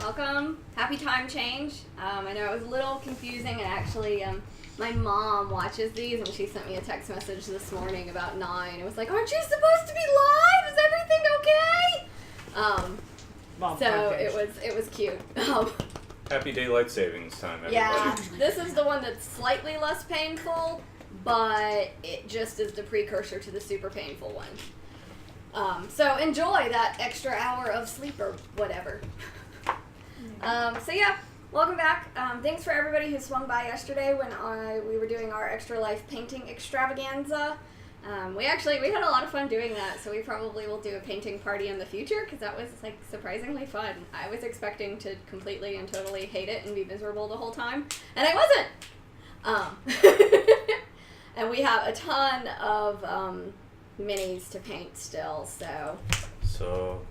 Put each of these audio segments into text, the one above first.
Welcome. Happy time change. I know it was a little confusing, and actually, my mom watches these, and she sent me a text message this morning about 9. It was like, "Aren't you supposed to be live? Is everything okay?" Mom, so it was cute. Happy daylight savings time, everybody. Yeah, this is the one that's slightly less painful, but it just is the precursor to the super painful one. So enjoy that extra hour of sleep or whatever. So yeah, welcome back. Thanks for everybody who swung by yesterday when we were doing our Extra Life painting extravaganza. We had a lot of fun doing that, so we probably will do a painting party in the future because that was like surprisingly fun. I was expecting to completely and totally hate it and be miserable the whole time, and I wasn't. And we have a ton of minis to paint still, so many.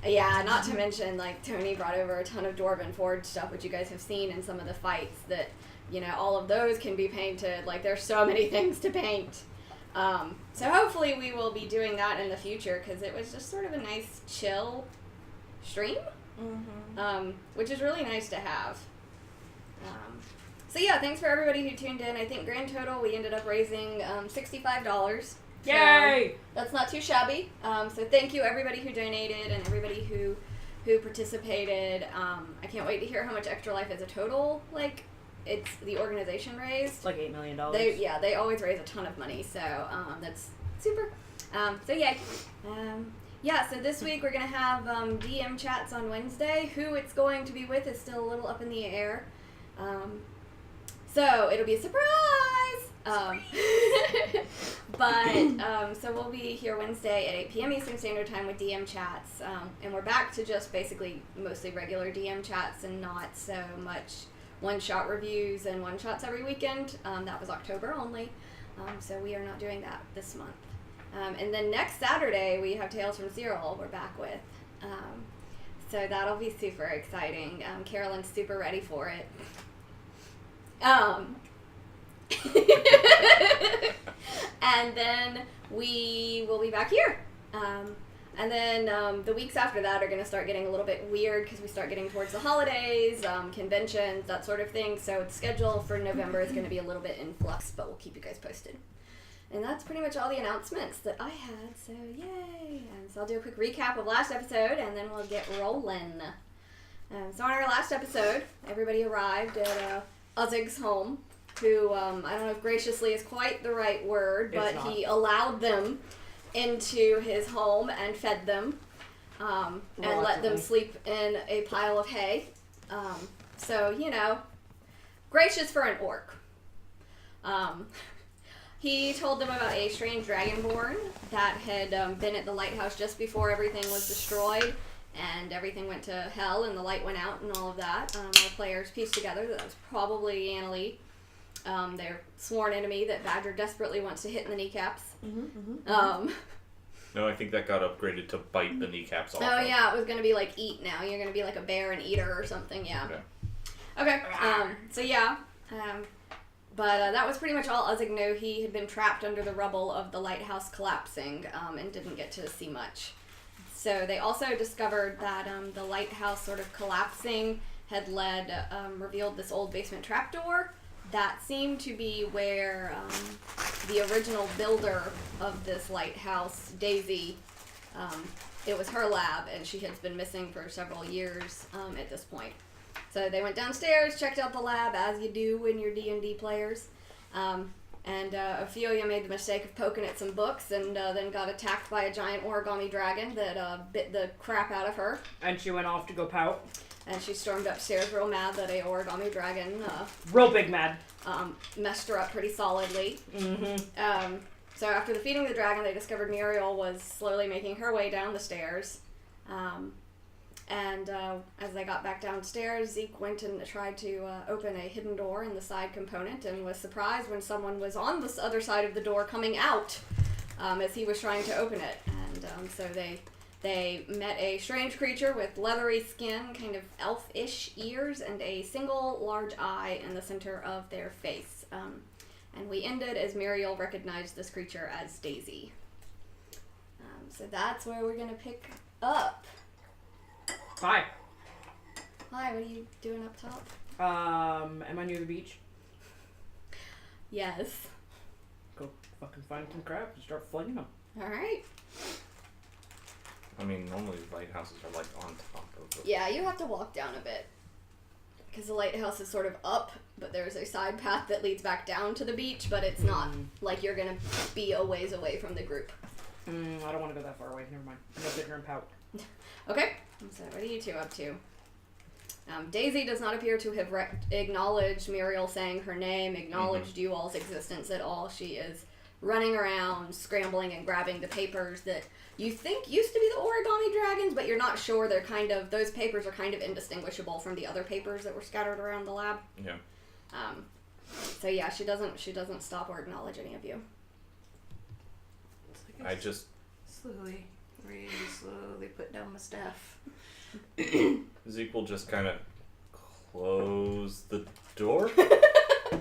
Yeah, not to mention, like, Tony brought over a ton of Dwarven Forge stuff, which you guys have seen in some of the fights, that, you know, all of those can be painted. Like, there's so many things to paint. So hopefully we will be doing that in the future, because it was just sort of a nice, chill stream, which is really nice to have. So yeah, thanks for everybody who tuned in. I think grand total, we ended up raising $65. Yay! So that's not too shabby. So thank you everybody who donated and everybody who participated. I can't wait to hear how much Extra Life as a total, like, it's the organization raised. It's like $8 million. They always raise a ton of money, so that's super. So yay. Yeah, so this week we're going to have DM chats on Wednesday. Who it's going to be with is still a little up in the air. So it'll be a surprise! So we'll be here Wednesday at 8 p.m. Eastern Standard Time with DM chats. And we're back to just basically mostly regular DM chats and not so much one-shot reviews and one-shots every weekend. That was October only. So we are not doing that this month. And then next Saturday we have Tales from Cyril we're back with. So that'll be super exciting. Carolyn's super ready for it. And then we will be back here. And then the weeks after that are going to start getting a little bit weird because we start getting towards the holidays, conventions, that sort of thing. So the schedule for November is going to be a little bit in flux, but we'll keep you guys posted. And that's pretty much all the announcements that I had, so yay! So I'll do a quick recap of last episode, and then we'll get rolling. So on our last episode, everybody arrived at Uzzig's home, who, I don't know if graciously is quite the right word, but he allowed them into his home and fed them, and let them sleep in a pile of hay. So, you know, gracious for an orc. He told them about a strange dragonborn that had been at the lighthouse just before everything was destroyed, and everything went to hell, and the light went out, and all of that. Our players pieced together that was probably Annalie, their sworn enemy that Badger desperately wants to hit in the kneecaps. No, I think that got upgraded to bite the kneecaps off. Oh yeah, it was going to be like eat now. You're going to be like a bear and eater or something, yeah. Okay, so yeah. But that was pretty much all Uzzig knew. He had been trapped under the rubble of the lighthouse collapsing, and didn't get to see much. So they also discovered that the lighthouse sort of collapsing had revealed this old basement trapdoor that seemed to be where the original builder of this lighthouse, Daisy, it was her lab, and she has been missing for several years at this point. So they went downstairs, checked out the lab, as you do when you're D&D players. And Ophelia made the mistake of poking at some books and then got attacked by a giant origami dragon that bit the crap out of her. And she went off to go pout. And she stormed upstairs real mad that a origami dragon... real big mad. Messed her up pretty solidly. So after defeating the dragon, they discovered Muriel was slowly making her way down the stairs. And as they got back downstairs, Zeke went and tried to open a hidden door in the side component and was surprised when someone was on the other side of the door coming out as he was trying to open it. And so they met a strange creature with leathery skin, kind of elf-ish ears, and a single large eye in the center of their face. And we ended as Muriel recognized this creature as Daisy. So that's where we're going to pick up. Hi. Hi, what are you doing up top? Am I near the beach? Yes. Go fucking find some crabs and start flinging them. Alright. I mean, normally lighthouses are like on top of it. Yeah, you have to walk down a bit. Because the lighthouse is sort of up, but there's a side path that leads back down to the beach, but it's not like you're gonna be a ways away from the group. I don't want to go that far away. Never mind. I'm gonna sit here and pout. Okay, so what are you two up to? Daisy does not appear to have acknowledged Muriel saying her name, acknowledged you all's existence at all. She is running around, scrambling and grabbing the papers that you think used to be the origami dragons, but you're not sure. They're kind of, those papers are kind of indistinguishable from the other papers that were scattered around the lab. Yeah. So yeah, she doesn't stop or acknowledge any of you. I just slowly put down my stuff. Zeke will just kind of close the door. All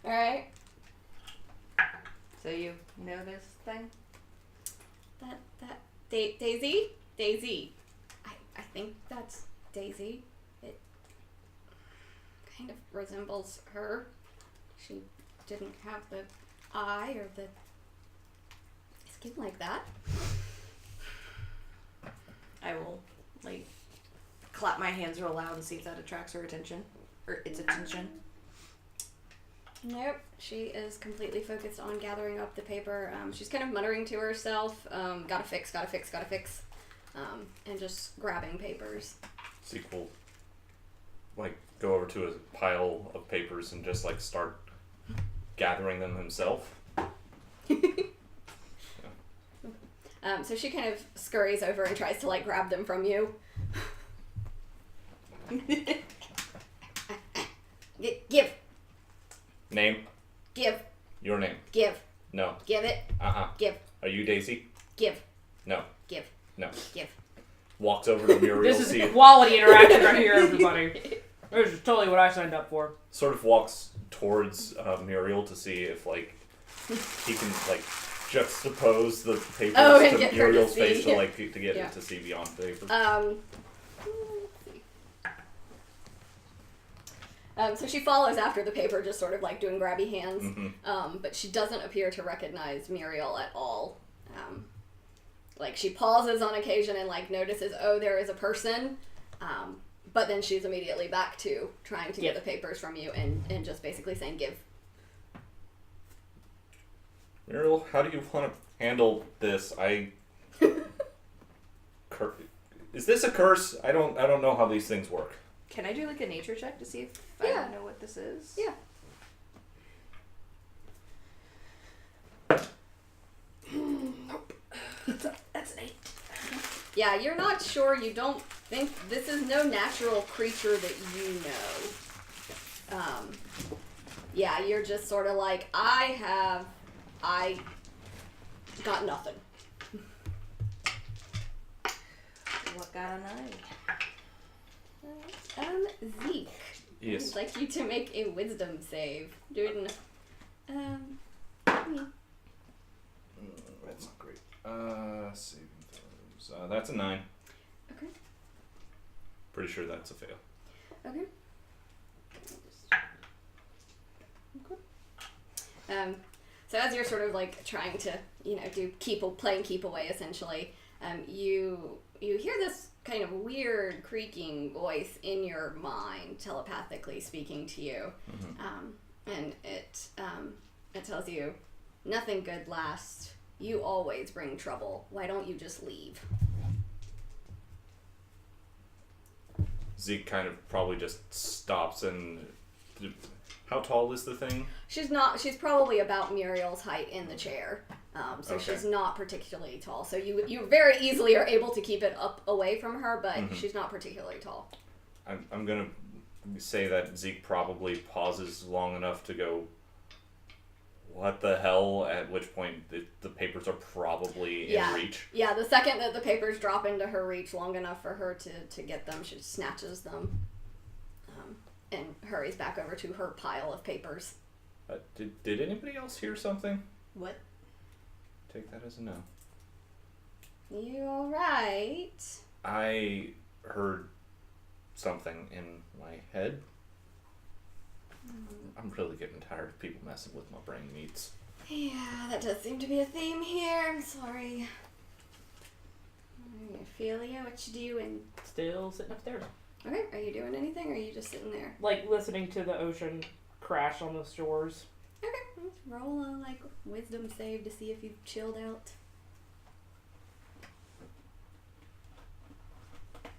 right. So you know this thing? Daisy. I think that's Daisy. It kind of resembles her. She didn't have the eye or the skin like that. I will, like, clap my hands real loud and see if that attracts her attention. Or its attention. Nope, she is completely focused on gathering up the paper. She's kind of muttering to herself, gotta fix, and just grabbing papers. Zeke will like go over to a pile of papers and just like start gathering them himself. So she kind of scurries over and tries to like grab them from you. Give. Name? Give. Your name? Give. No. Give it. Give. Are you Daisy? Give. No. Give. No. Give. Walks over to Muriel. This is quality interaction right here, everybody. This is totally what I signed up for. Sort of walks towards Muriel to see if like he can like juxtapose the papers and to get her to Muriel's see. face to like to get Yeah. it to see beyond the paper. So she follows after the paper, just sort of like doing grabby hands. But she doesn't appear to recognize Muriel at all. Like she pauses on occasion and like notices, oh, there is a person. But then she's immediately back to trying to get the papers from you and just basically saying give. Muriel, how do you want to handle this? Is this a curse? I don't know how these things work. Can I do like a nature check to see if Yeah. I know what this is? Yeah. Nope. That's an 8. Yeah, you're not sure. You don't think this is no natural creature that you know. Yeah, you're just sort of like, I got nothing. What got an eye? Zeke. Yes. I'd like you to make a wisdom save. Do it in, That's not great. Saving throws. That's a 9. Okay. Pretty sure that's a fail. Okay. So as you're sort of like trying to, do playing keep away essentially, you hear this kind of weird creaking voice in your mind, telepathically speaking to you, and it tells you, nothing good lasts. You always bring trouble. Why don't you just leave? Zeke kind of probably just stops and... How tall is the thing? She's probably about Muriel's height in the chair. So Okay. she's not particularly tall. So you very easily are able to keep it up away from her, but she's not particularly tall. I'm gonna say that Zeke probably pauses long enough to go, what the hell? At which point the papers are probably in reach. Yeah, the second that the papers drop into her reach long enough for her to get them, she snatches them and hurries back over to her pile of papers. Did anybody else hear something? What? Take that as a no. You alright? I heard something in my head. I'm really getting tired of people messing with my brain meats. Yeah, that does seem to be a theme here. I'm sorry. Ophelia, what you doing? Still sitting upstairs. Okay, are you doing anything or are you just sitting there? Like, listening to the ocean crash on the shores. Okay, let's roll a, wisdom save to see if you've chilled out.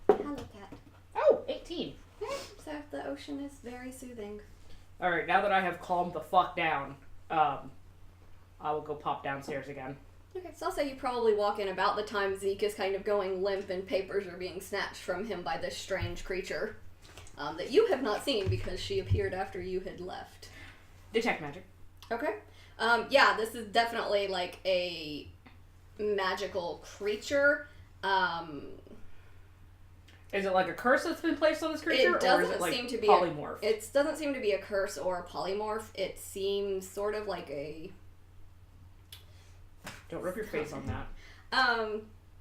Hello, cat. Oh, 18. Okay, so the ocean is very soothing. Alright, now that I have calmed the fuck down, I will go pop downstairs again. Okay, so I'll say you probably walk in about the time Zeke is kind of going limp and papers are being snatched from him by this strange creature that you have not seen because she appeared after you had left. Detect magic. Okay. Yeah, this is definitely like a magical creature. Is it like a curse that's been placed on this creature? It doesn't or is it like seem to be polymorph? It doesn't seem to be a curse or a polymorph. It seems sort of like a... Don't rub your face on that.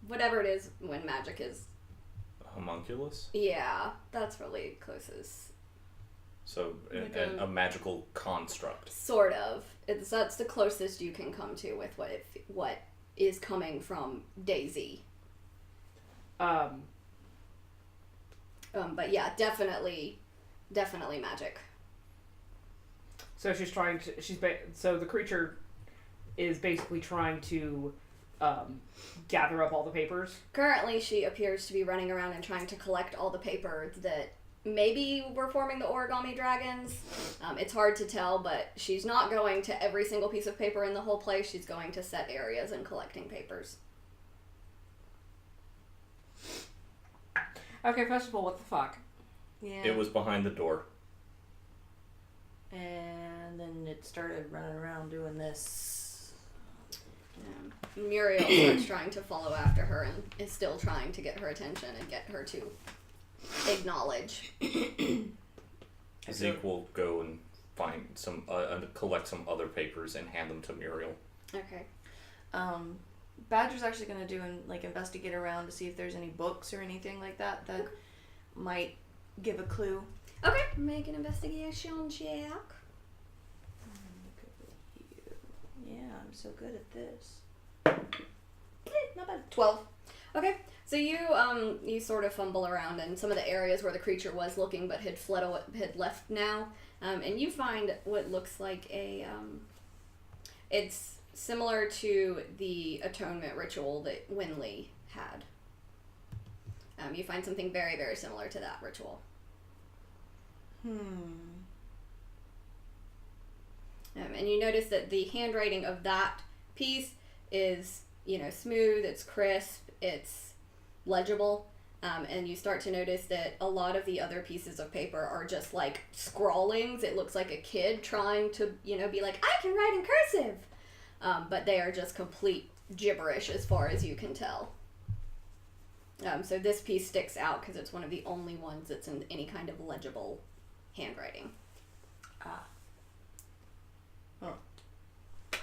Whatever it is when magic is... Homunculus? Yeah, that's really closest. So, Like a magical construct. Sort of. That's the closest you can come to with what is coming from Daisy. But yeah, definitely magic. So she's trying to. So the creature is basically trying to gather up all the papers. Currently, she appears to be running around and trying to collect all the papers that maybe were forming the origami dragons. It's hard to tell, but she's not going to every single piece of paper in the whole place. She's going to set areas and collecting papers. Okay, first of all, what the fuck? Yeah. It was behind the door. And then it started running around doing this. Muriel starts trying to follow after her and is still trying to get her attention and get her to acknowledge. Zeke will go and find some, collect some other papers and hand them to Muriel. Okay. Badger's actually going to do and investigate around to see if there's any books or anything like that might give a clue. Okay, make an investigation check. Yeah, I'm so good at this. Not bad. 12. Okay, so you sort of fumble around in some of the areas where the creature was looking but had left now, and you find what looks like it's similar to the atonement ritual that Winley had. You find something very, very similar to that ritual. And you notice that the handwriting of that piece is, smooth, it's crisp, it's legible, and you start to notice that a lot of the other pieces of paper are just like scrawlings. It looks like a kid trying to, be like, I can write in cursive, but they are just complete gibberish as far as you can tell. So this piece sticks out because it's one of the only ones that's in any kind of legible handwriting. Ah. Huh. I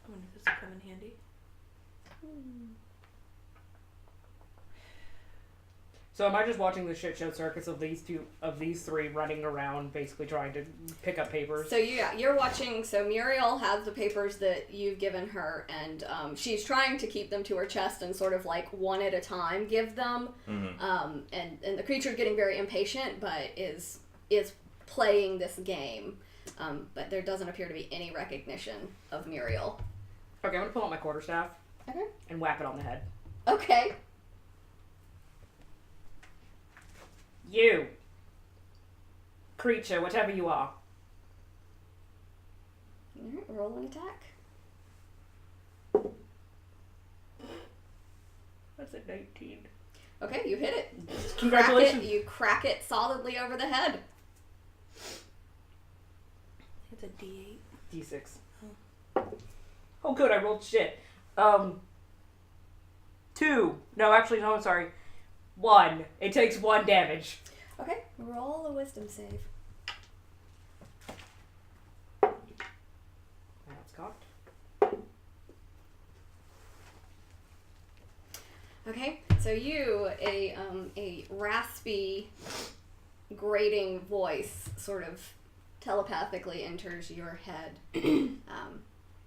wonder if this will come in handy. So am I just watching the shit show circus of these three running around, basically trying to pick up papers? So you're watching. So Muriel has the papers that you've given her, and she's trying to keep them to her chest and sort of like one at a time give them. Mm-hmm. And the creature's getting very impatient, but is playing this game. But there doesn't appear to be any recognition of Muriel. Okay, I'm gonna pull out my quarterstaff. Okay. And whap it on the head. Okay. You, creature, whatever you are. Alright, roll an attack. That's a 19. Okay, you hit it. Congratulations. You crack it solidly over the head. It's a D8. D6. Oh good, I rolled shit. 2. No, actually, no, I'm sorry. 1. It takes 1 damage. Okay, roll a wisdom save. That's cocked. Okay, So a raspy, grating voice sort of telepathically enters your head.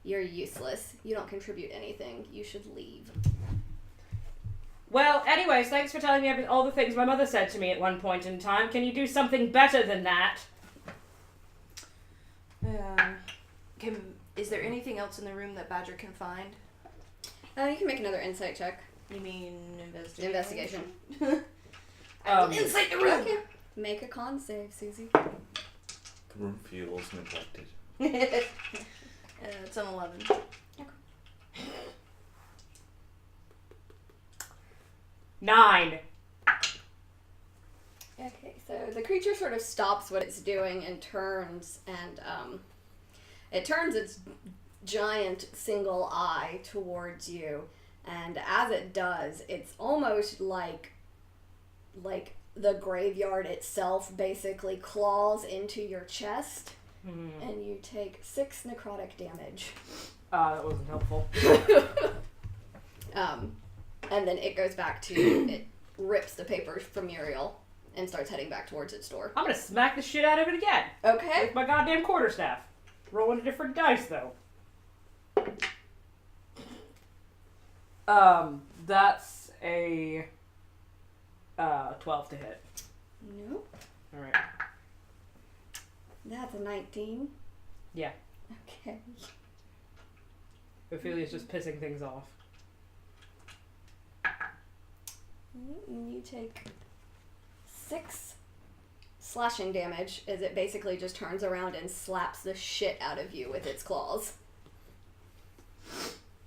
You're useless. You don't contribute anything. You should leave. Well, anyways, thanks for telling me all the things my mother said to me at one point in time. Can you do something better than that? Is there anything else in the room that Badger can find? You can make another insight check. You mean Investigation. Insight the room! Okay. Make a con save, Susie. The room feels neglected. It's an 11. Okay. 9. Okay, so the creature sort of stops what it's doing and turns, and it turns its giant single eye towards you, and as it does, it's almost like the graveyard itself basically claws into your chest, and you take 6 necrotic damage. That wasn't helpful. And then it goes back to, it rips the papers from Muriel and starts heading back towards its door. I'm gonna smack the shit out of it again. Okay. With my goddamn quarterstaff. Rolling a different dice, though. That's a 12 to hit. Nope. Alright. That's a 19. Yeah. Okay. Ophelia's just pissing things off. And you take 6 slashing damage as it basically just turns around and slaps the shit out of you with its claws.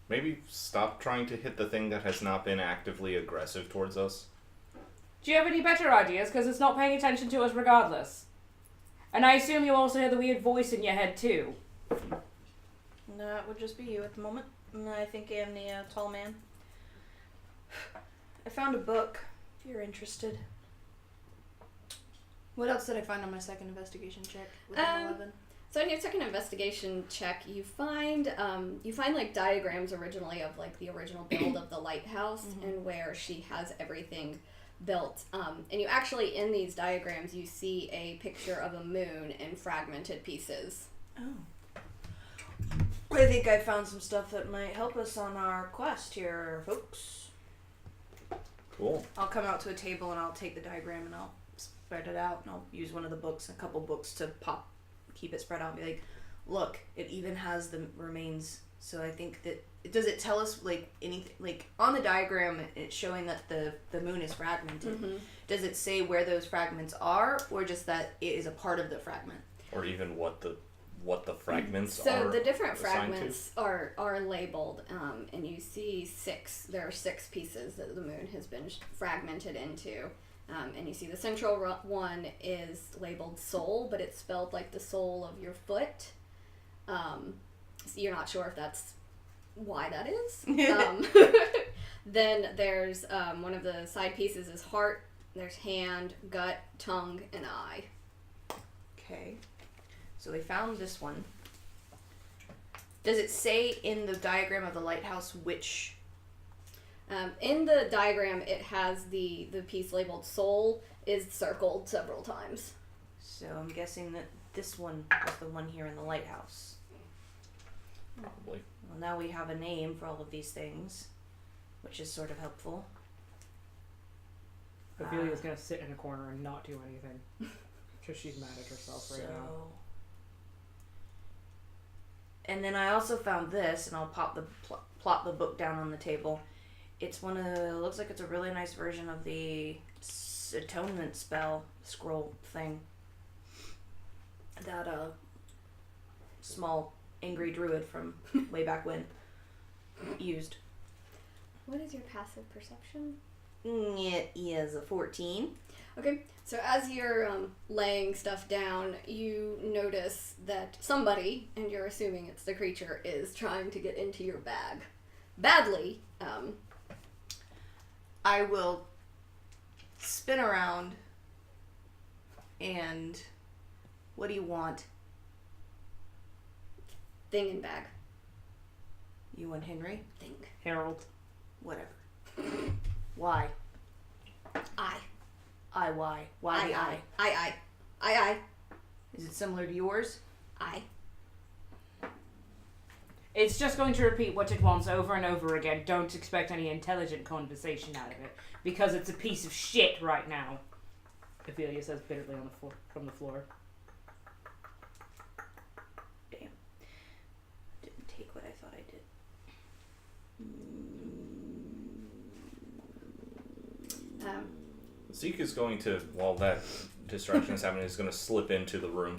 Maybe stop trying to hit the thing that has not been actively aggressive towards us. Do you have any better ideas? Because it's not paying attention to us regardless. And I assume you also hear the weird voice in your head, too. That would just be you at the moment. I think I am the tall man. I found a book, if you're interested. What else did I find on my second investigation check with an 11? So in your second investigation check, you find like diagrams originally of like the original build of the lighthouse and where she has everything built. And you actually, in these diagrams, you see a picture of a moon in fragmented pieces. Oh. I think I found some stuff that might help us on our quest here, folks. Cool. I'll come out to a table and I'll take the diagram and I'll spread it out and I'll use one of the books, a couple books to keep it spread out and be like, look, it even has the remains. So I think that, does it tell us like anything, like on the diagram it's showing that the moon is fragmented. Does it say where those fragments are or just that it is a part of the fragment? Or even what the fragments are. So the different assigned fragments are labeled, and you see 6. There are 6 pieces that the moon has been fragmented into, and you see the central one is labeled soul, but it's spelled like the sole of your foot. So you're not sure if that's why that is. Then there's one of the side pieces is heart. There's hand, gut, tongue, and eye. Okay. So we found this one. Does it say in the diagram of the lighthouse which? In the diagram, it has the piece labeled soul is circled several times. So I'm guessing that this one was the one here in the lighthouse. Probably. Well, now we have a name for all of these things, which is sort of helpful. Ophelia's gonna sit in a corner and not do anything. Because she's mad at herself right now. And then I also found this, and I'll plop the book down on the table. It's one of the, looks like it's a really nice version of the atonement spell scroll thing that small angry druid from way back when used. What is your passive perception? It is a 14. Okay, so as you're laying stuff down, you notice that somebody, and you're assuming it's the creature, is trying to get into your bag. Badly. I will spin around and what do you want? Thing in bag. You want Henry? Thing. Harold. Whatever. Why? I. Why? Why the I? I. Is it similar to yours? I. It's just going to repeat what it wants over and over again. Don't expect any intelligent conversation out of it, because it's a piece of shit right now. Ophelia says bitterly on the floor, from the floor. Damn. Didn't take what I thought I did. Zeke is going to, while that distraction is happening, is going to slip into the room,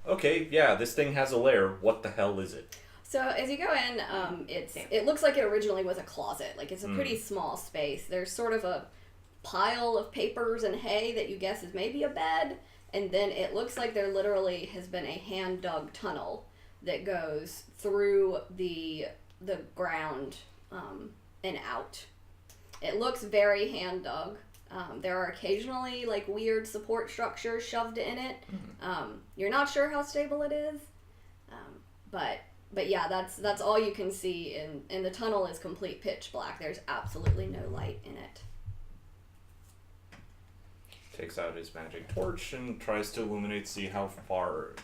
okay, yeah, this thing has a lair. What the hell is it? So as you go in, it looks like it originally was a closet. Like, it's a pretty small space. There's sort of a pile of papers and hay that you guess is maybe a bed, and then it looks like there literally has been a hand-dug tunnel that goes through the ground and out. It looks very hand-dug. There are occasionally like weird support structures shoved in it. You're not sure how stable it is, but yeah, that's all you can see. And the tunnel is complete pitch black. There's absolutely no light in it. Takes out his magic torch and tries to illuminate. See how far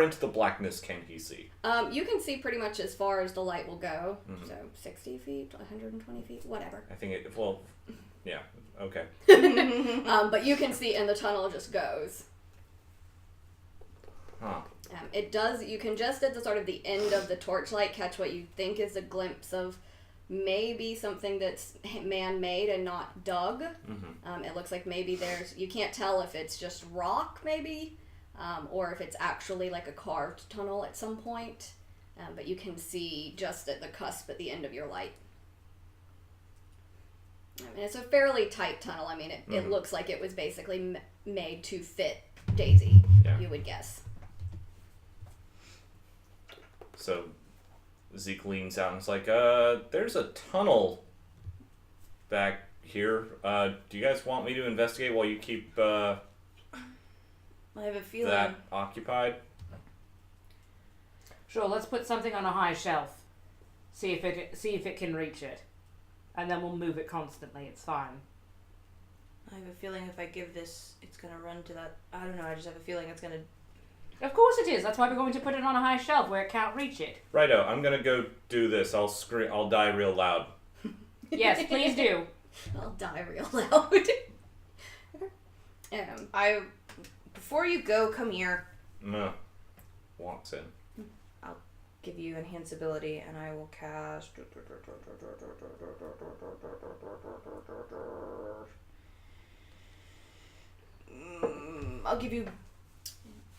into the blackness can he see? You can see pretty much as far as the light will go. So 60 feet, 120 feet, whatever. I think yeah, okay. But you can see, and the tunnel just goes. Huh. It does. You can just at the sort of the end of the torchlight catch what you think is a glimpse of maybe something that's man-made and not dug. It looks like maybe you can't tell if it's just rock maybe, or if it's actually like a carved tunnel at some point. But you can see just at the cusp at the end of your light. I mean, it's a fairly tight tunnel. I mean, it looks like it was basically made to fit Daisy, you would guess. So Zeke leans out and is like, there's a tunnel back here. Do you guys want me to investigate while you keep I have a feeling that occupied? Sure, let's put something on a high shelf. See if it can reach it. And then we'll move it constantly. It's fine. I have a feeling if I give this, it's gonna run to that. I don't know. I just have a feeling it's gonna. Of course it is. That's why we're going to put it on a high shelf where it can't reach it. Righto, I'm gonna go do this. I'll scream. I'll die real loud. Yes, please do. I'll die real loud. Before you go, come here. Walks in. I'll give you enhance ability, and I will cast. I'll give you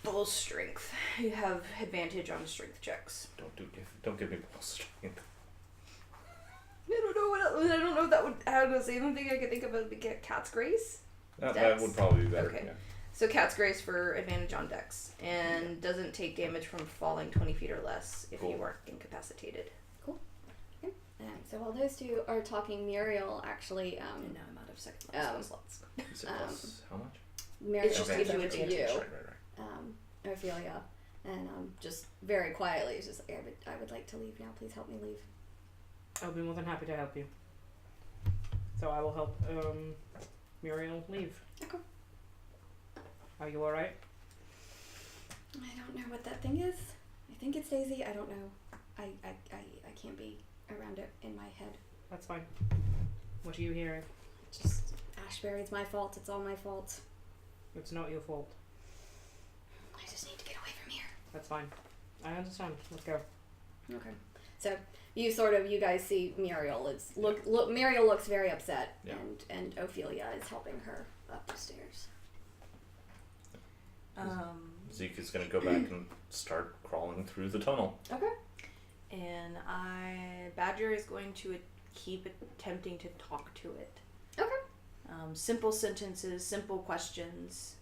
bull strength. You have advantage on strength checks. Don't give me bull strength. I don't know what else. I don't know if that would. I was the only thing I could think of would be Cat's Grace. That would probably be better. Okay. Yeah. So Cat's Grace for advantage on Dex, and doesn't take damage from falling 20 feet or less if you weren't incapacitated. Cool. Okay. So while those two are talking, Muriel actually. And now I'm out of second level slots. Is it plus how much? Muriel It's just gives gives you it to advantage. you, Right. Ophelia, and just very quietly, is just like, I would like to leave now. Please help me leave. I'll be more than happy to help you. So I will help Muriel leave. Okay. Are you alright? I don't know what that thing is. I think it's Daisy. I don't know. I can't be around it in my head. That's fine. What are you hearing? Just Ashbury, it's my fault. It's all my fault. It's not your fault. I just need to get away from here. That's fine. I understand. Let's go. Okay. So you guys see Muriel Muriel looks very upset, and Ophelia is helping her up the stairs. Zeke is gonna go back and start crawling through the tunnel. Okay. And Badger is going to keep attempting to talk to it. Okay. Simple sentences, simple questions,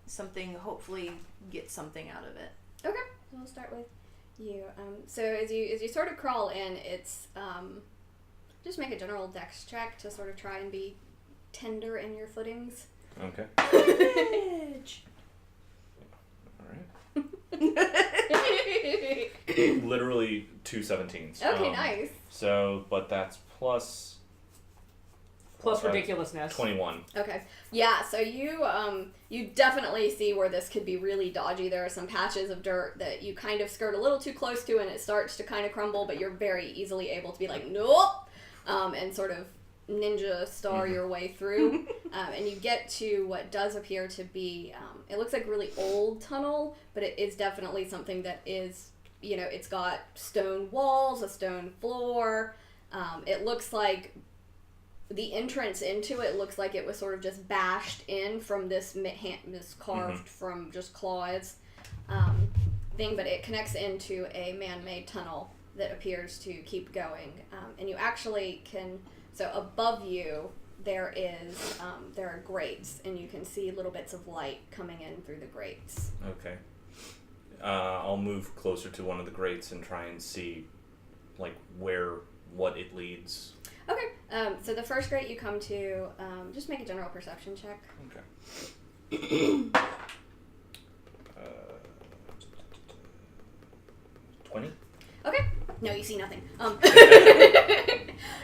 something. Hopefully, get something out of it. Okay. So we'll start with you. So as you sort of crawl in, it's just make a general dex check to sort of try and be tender in your footings. Okay. Courage. All right. Literally 2 17s. Okay, nice. So, but that's plus Plus ridiculousness. 21. Okay. Yeah, so you definitely see where this could be really dodgy. There are some patches of dirt that you kind of skirt a little too close to and it starts to kind of crumble, but you're very easily able to be like, nope! And sort of ninja star your way through. And you get to what does appear to be, it looks like a really old tunnel, but it is definitely something that is, it's got stone walls, a stone floor. It looks like the entrance into it looks like it was sort of just bashed in from this carved from just claws thing, but it connects into a man-made tunnel that appears to keep going. And you actually can, so above you there are grates, and you can see little bits of light coming in through the grates. Okay. I'll move closer to one of the grates and try and see, like, what it leads. Okay, so the first grate you come to, just make a general perception check. Okay. 20? Okay. No, you see nothing.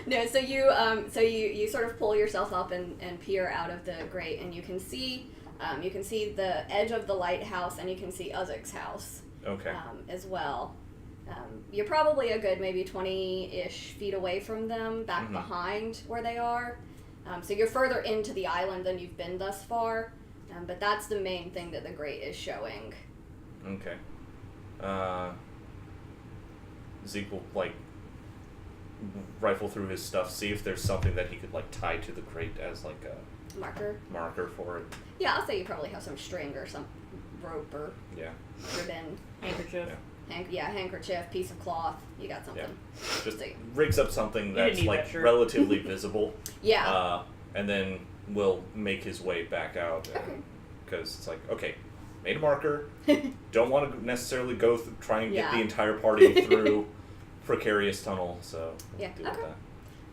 No, so you sort of pull yourself up and peer out of the grate, and you can see the edge of the lighthouse, and you can see Uzik's house. Okay. As well. You're probably a good maybe 20-ish feet away from them, back behind where they are. So you're further into the island than you've been thus far, but that's the main thing that the grate is showing. Okay. Zeke will, like, rifle through his stuff, see if there's something that he could, like, tie to the grate as, like, a marker for it. Yeah, I'll say you probably have some string or some rope or ribbon. Handkerchief. Yeah. Handkerchief, piece of cloth. You got something. Yeah. Just rigs up something that's, like, that relatively visible. Yeah. And then will make his way back out. Because it's like, okay, made a marker. Don't want to necessarily go try and get the entire party through precarious tunnel, so deal with that.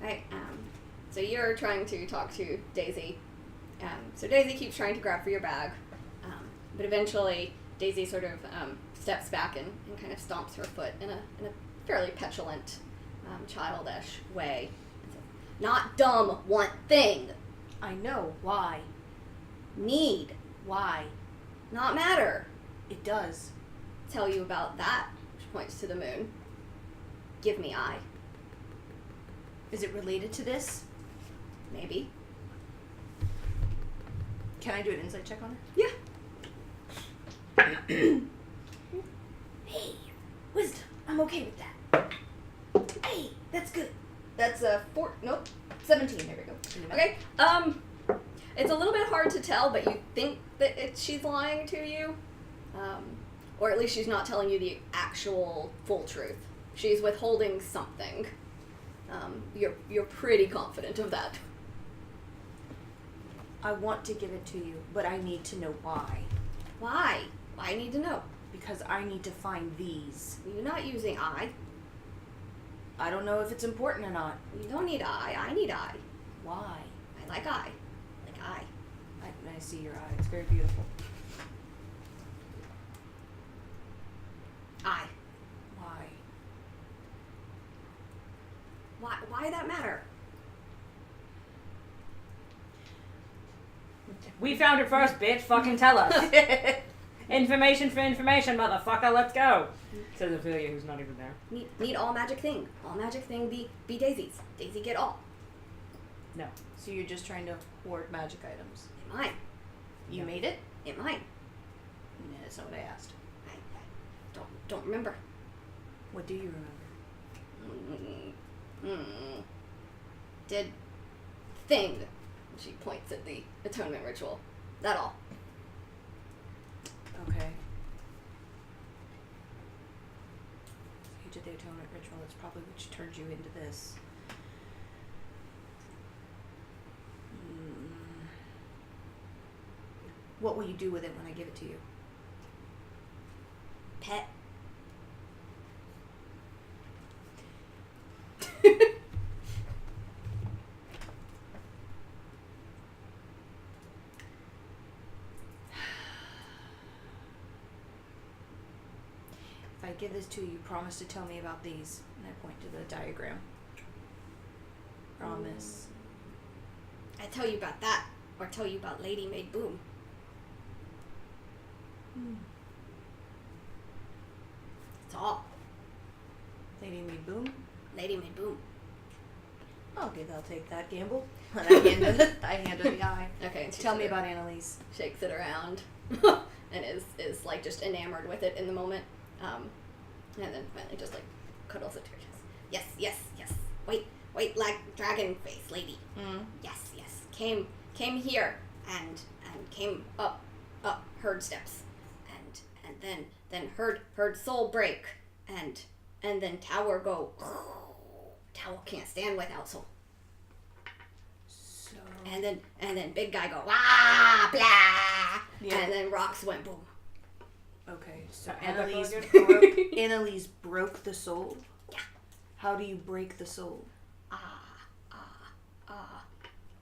Alright, so you're trying to talk to Daisy. So Daisy keeps trying to grab for your bag, but eventually Daisy sort of steps back and kind of stomps her foot in a fairly petulant, childish way. Not dumb, want thing. I know. Why? Need. Why? Not matter. It does. Tell you about that, which points to the moon. Give me eye. Is it related to this? Maybe. Can I do an insight check on her? Yeah. Hey, wisdom. I'm okay with that. Hey, that's good. That's a 17. There we go. Okay. It's a little bit hard to tell, but you think that she's lying to you, or at least she's not telling you the actual full truth. She's withholding something. You're pretty confident of that. I want to give it to you, but I need to know why. Why? Why need to know? Because I need to find these. You're not using eye. I don't know if it's important or not. You don't need eye. I need eye. Why? I like eye. Like eye. I see your eye. It's very beautiful. Eye. Why? Why that matter? We found it first, bitch. Fucking tell us. Information for information, motherfucker. Let's go. Says Ophelia, who's not even there. Need all magic thing. All magic thing be Daisy's. Daisy get all. No. So you're just trying to hoard magic items. Mine. You made it? It mine. No, that's not what I asked. I don't remember. What do you remember? Did thing. She points at the atonement ritual. That all. Okay. You did the atonement ritual. That's probably what turned you into this. What will you do with it when I give it to you? Pet. If I give this to you, promise to tell me about these. And I point to the diagram. Promise. tell you about that or tell you about Lady Made Boom? That's all. Lady Made Boom? Lady Made Boom. Okay, I'll take that gamble. And I hand her the eye. Okay, and she Tell sort me of about Annalise. shakes it around and is like just enamored with it in the moment. And then finally just like cuddles it to her chest. Yes, yes, yes. Wait, like dragon face lady. Yes, yes. Came here and came up heard steps and then heard soul break and then tower go. Tower can't stand without soul. So. And then big guy go wah blah. Yeah. And then rocks went boom. Okay, so How'd that go Annalise broke the soul? Yeah. How do you break the soul?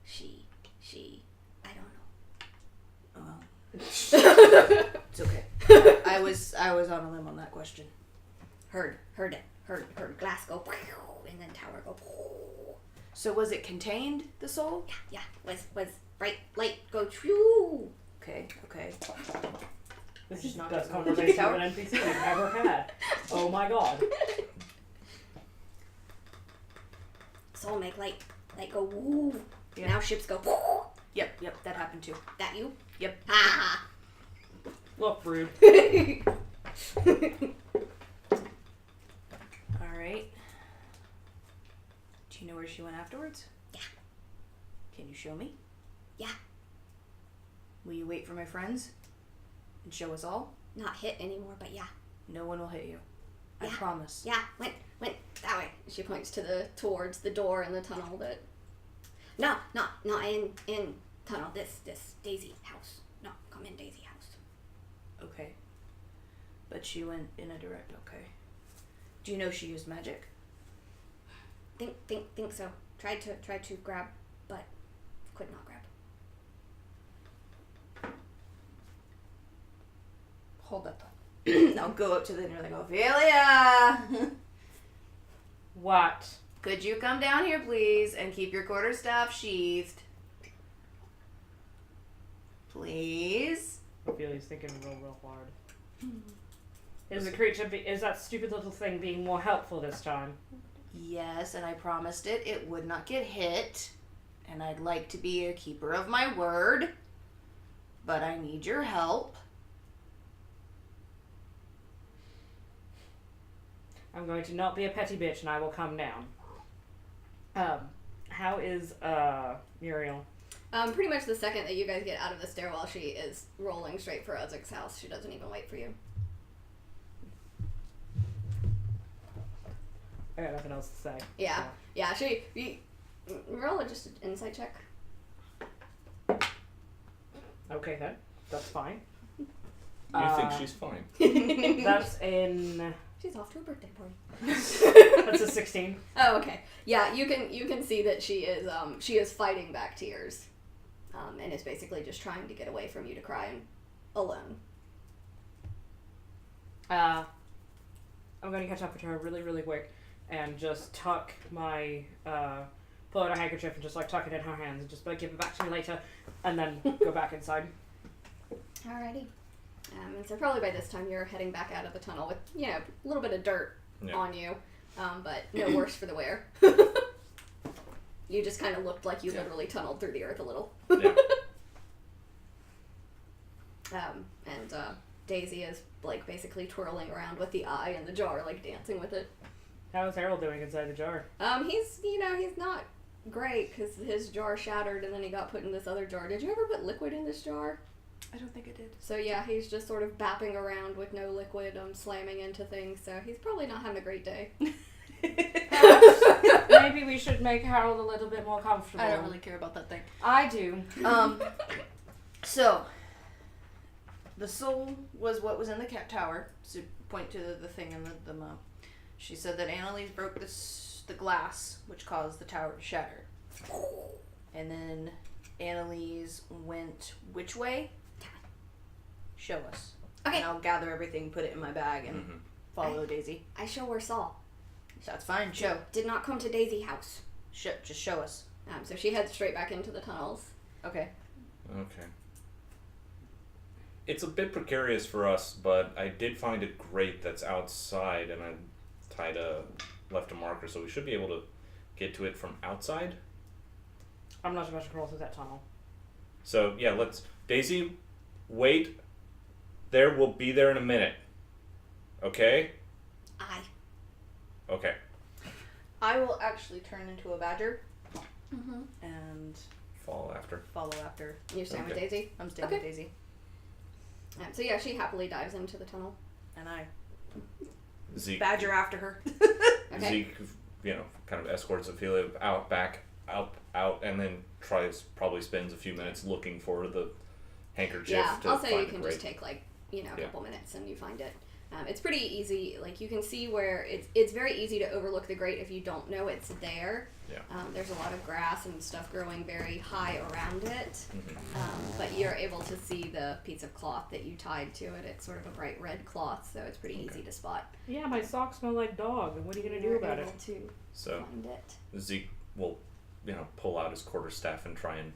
She I don't know. Oh. It's okay. I was on a limb on that question. Heard glass go and then tower go. So was it contained, the soul? Yeah. Was bright light go true. Okay. This Just is knocked the best out the conversation tower. with an NPC we've ever had. Oh my god. Soul make light go woo. Yeah. Now ships go woo. Yep, that happened too. That you? Yep. Ha Look, rude. Alright. Do you know where she went afterwards? Yeah. Can you show me? Yeah. Will you wait for my friends? And show us all? Not hit anymore, but yeah. No one will hit you. I Yeah. promise. Yeah, went that way. She points towards the door in the tunnel that. No, not in tunnel. This Daisy house. No, come in Daisy house. Okay. But she went in a direct okay. Do you know she used magic? Think so. Tried to grab, but could not grab. Hold that thought. I'll go up to the door and go, Ophelia! What? Could you come down here, please, and keep your quarterstaff sheathed? Please? Ophelia's thinking real hard. Is that stupid little thing being more helpful this time? Yes, and I promised it would not get hit. And I'd like to be a keeper of my word. But I need your help. I'm going to not be a petty bitch and I will come down. How is Muriel? Pretty much the second that you guys get out of the stairwell, she is rolling straight for Uzzic's house. She doesn't even wait for you. I got nothing else to say. Yeah. Yeah, roll just an insight check. Okay then. That's fine. You think she's fine? That's in... She's off to a birthday party. That's a 16. Oh, okay. Yeah, you can see that she is fighting back tears, and is basically just trying to get away from you to cry and alone. I'm going to catch up with her really quick and just tuck my pull out a handkerchief and just like tuck it in her hands and just like give it back to me later, and then go back inside. Alrighty. And so probably by this time you're heading back out of the tunnel with, a little bit of dirt on you, but no worse for the wear. You just kind of looked like you literally tunneled through the earth a little. Yeah. And Daisy is like basically twirling around with the eye and the jar, like dancing with it. How is Harold doing inside the jar? He's not great because his jar shattered and then he got put in this other jar. Did you ever put liquid in this jar? I don't think I did. So yeah, he's just sort of bapping around with no liquid, slamming into things, so he's probably not having a great day. Maybe we should make Harold a little bit more comfortable. I don't really care about that thing. I do. So, the soul was what was in the cat tower. So, point to the thing in the map. She said that Annalise broke the glass, which caused the tower to shatter. And then Annalise went which way? Show us. Okay. And I'll gather everything, put it in my bag, and follow Daisy. I show where Saul. That's fine. Show. Did not come to Daisy house. Just show us. So she heads straight back into the tunnels. Okay. Okay. It's a bit precarious for us, but I did find a grate that's outside, and I left a marker, so we should be able to get to it from outside. I'm not supposed to crawl through that tunnel. So yeah, let's Daisy, wait. There, we'll be there in a minute. Okay? Aye. Okay. I will actually turn into a badger Mm-hmm. and Follow after. follow after. You're staying with Okay. Daisy? I'm staying Okay. with Daisy. So yeah, she happily dives into the tunnel. And I Zeke. badger after her. Okay. Zeke, kind of escorts Ophelia out, and then probably spends a few minutes looking for the handkerchief. Yeah, to also find you the can grate. just take a Yeah. couple minutes and you find it. It's pretty easy. Like you can see where it's very easy to overlook the grate if you don't know it's there. Yeah. There's a lot of grass and stuff growing very high around it. Mhm. But you're able to see the piece of cloth that you tied to it. It's sort of a bright red cloth, so it's pretty easy to spot. Yeah, my socks smell like dog. And what are you gonna do You're about able it? to So find it. Zeke will, pull out his quarterstaff and try and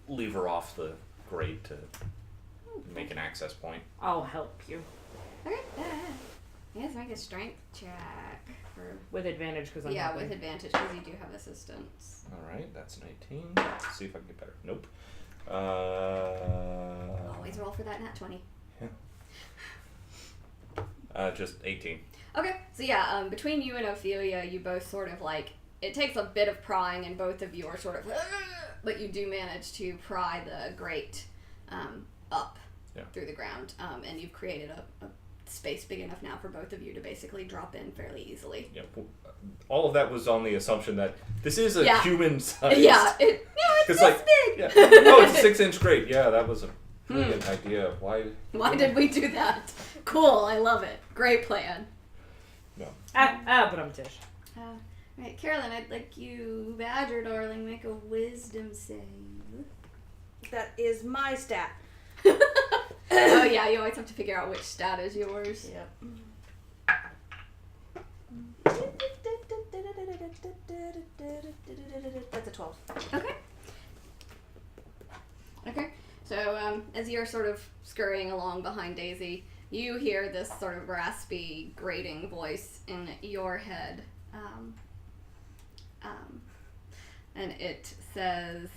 lever off the grate to make an access point. I'll help you Okay. Yes, make a strength check for. with advantage because I'm Yeah, helping. with advantage because you do have assistance. All right, that's an 18. Let's see if I can get better. Nope. Always roll for that nat 20. Just 18. Okay, so yeah, between you and Ophelia, you both sort of it takes a bit of prying, and both of you are sort of, but you do manage to pry the grate up through the ground, and you've created a space big enough now for both of you to basically drop in fairly easily. Yeah. All of that was on the assumption that this is a human size. Yeah, it's this big. Yeah. Oh, it's a 6-inch grate. Yeah, that was a brilliant idea. Why did we do that? Cool, I love it. Great plan. No. But I'm Tish. Right, Carolyn, I'd like you, Badger darling, make a wisdom save. That is my stat. Oh yeah, you always have to figure out which stat is yours. Yep. That's a 12. Okay. So as you're sort of scurrying along behind Daisy, you hear this sort of raspy, grating voice in your head. And it says,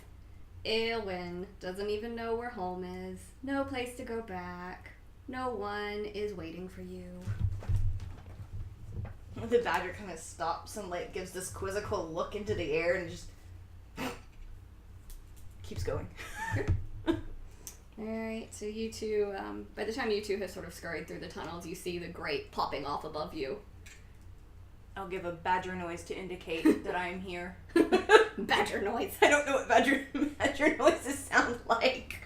Aelwyn doesn't even know where home is. No place to go back. No one is waiting for you. The badger kind of stops and gives this quizzical look into the air and just keeps going. Alright, so you two, by the time you two have sort of scurried through the tunnels, you see the grate popping off above you. I'll give a badger noise to indicate that I am here. Badger noise. I don't know what badger noises sound like.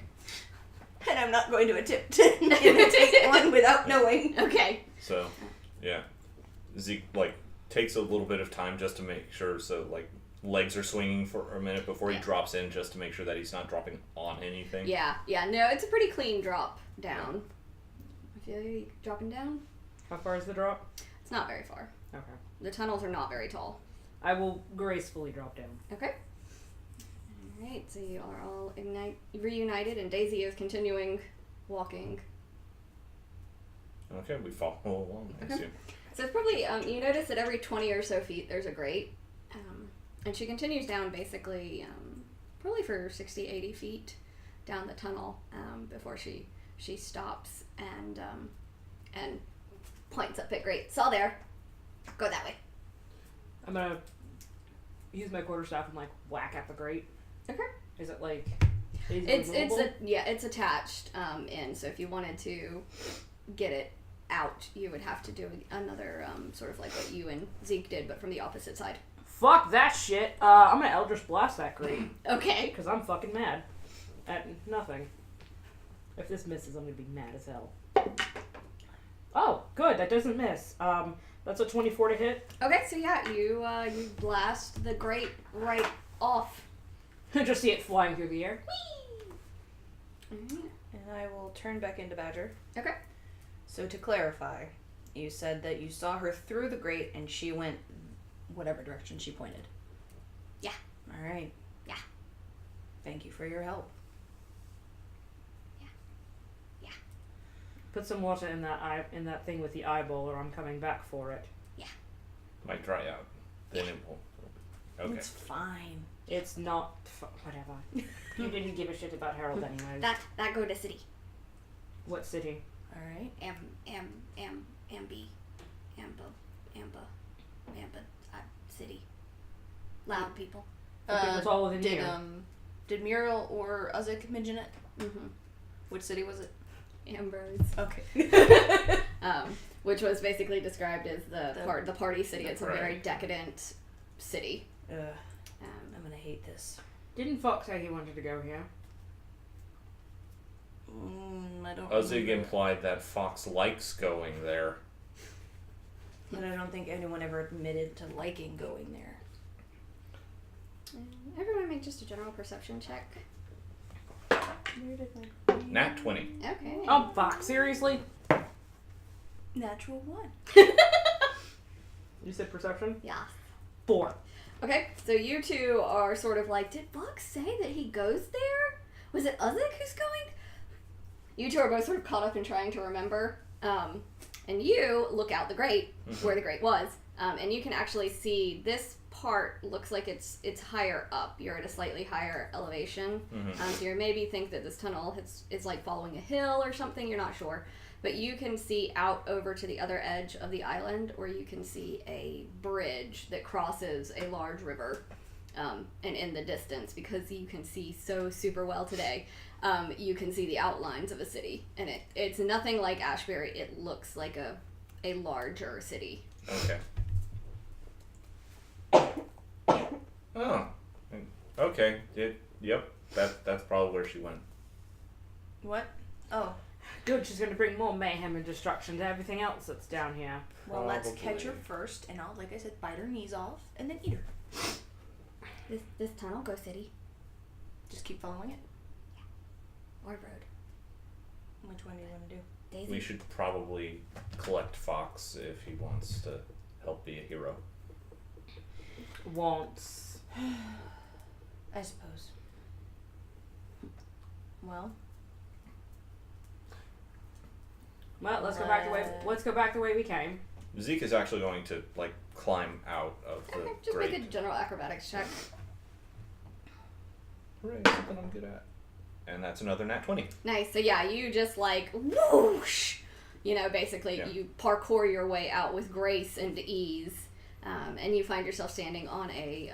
And I'm not going to attempt to imitate one without knowing. Okay. So, yeah. Zeke, takes a little bit of time just to make sure, so, legs are swinging for a minute before he drops in, just to make sure that he's not dropping on anything. Yeah, no, it's a pretty clean drop down. I feel you dropping down? How far is the drop? It's not very far. Okay. The tunnels are not very tall. I will gracefully drop down. Okay. Alright, so you are all reunited, and Daisy is continuing walking. Okay, we follow along. I Okay. assume. So it's probably, you notice that every 20 or so feet there's a grate. And she continues down basically, probably for 60, 80 feet down the tunnel before she stops and points up at grate. It's all there. Go that way. I'm gonna use my quarterstaff and whack at the grate. Okay. Is it It's attached in. So if you wanted to get it out, you would have to do another sort of like what you and Zeke did, but from the opposite side. Fuck that shit. I'm gonna Eldritch Blast that grate. Okay. Because I'm fucking mad at nothing. If this misses, I'm gonna be mad as hell. Oh, good. That doesn't miss. That's a 24 to hit. Okay, so yeah, you blast the grate right off. Just see it flying through the air. Whee! And I will turn back into Badger. Okay. So to clarify, you said that you saw her through the grate and she went whatever direction she pointed. Yeah. Alright. for your help. Put some water in that thing with the eyeball, or I'm coming back for it. Might dry out. Then it will. Okay. It's fine. It's not whatever. You didn't give a shit about Harold anyways. That go to city. What city? All right. City. Loud people. It's all within did here. did Muriel or Uzik mention it? Mm-hmm. Which city was it? Ambers. Okay. Which was basically described as the party city. It's a very decadent city. Ugh. I'm gonna hate this. Didn't Fox say he wanted to go here? I don't. Uzzig implied that Fox likes going there. But I don't think anyone ever admitted to liking going there. Everyone make just a general perception check. Nat 20. Okay. Oh fuck! Seriously? Natural 1. You said perception? Yeah. 4. Okay, so you two are sort of like, did Fox say that he goes there? Was it Uzik who's going? You two are both sort of caught up in trying to remember. And you look out the grate, where the grate was, and you can actually see this part looks like it's higher up. You're at a slightly higher elevation. So you maybe think that this tunnel is like following a hill or something. You're not sure. But you can see out over to the other edge of the island, or you can see a bridge that crosses a large river. And in the distance, because you can see so super well today, you can see the outlines of a city. And it's nothing like Ashbury. It looks like a larger city. Okay. Oh. Okay. Yep. That's probably where she went. What? Oh. Good, she's gonna bring more mayhem and destruction to everything else that's down here. Well, let's catch her Probably. first, and I'll, like I said, bite her knees off, and then eat her. This tunnel go city Just keep following it. or road. Which one do you want to do? Daisy. We should probably collect Fox if he wants to help be a hero. Wants. I suppose. Well, Let's go back the way. Let's go back the way we came. Zeke is actually going to climb out of the Okay, just grate. make a general acrobatics check. Hooray, something I'm good at. And that's another nat 20. Nice. So yeah, you just whoosh. Basically you parkour your way out with grace and ease, and you find yourself standing on a.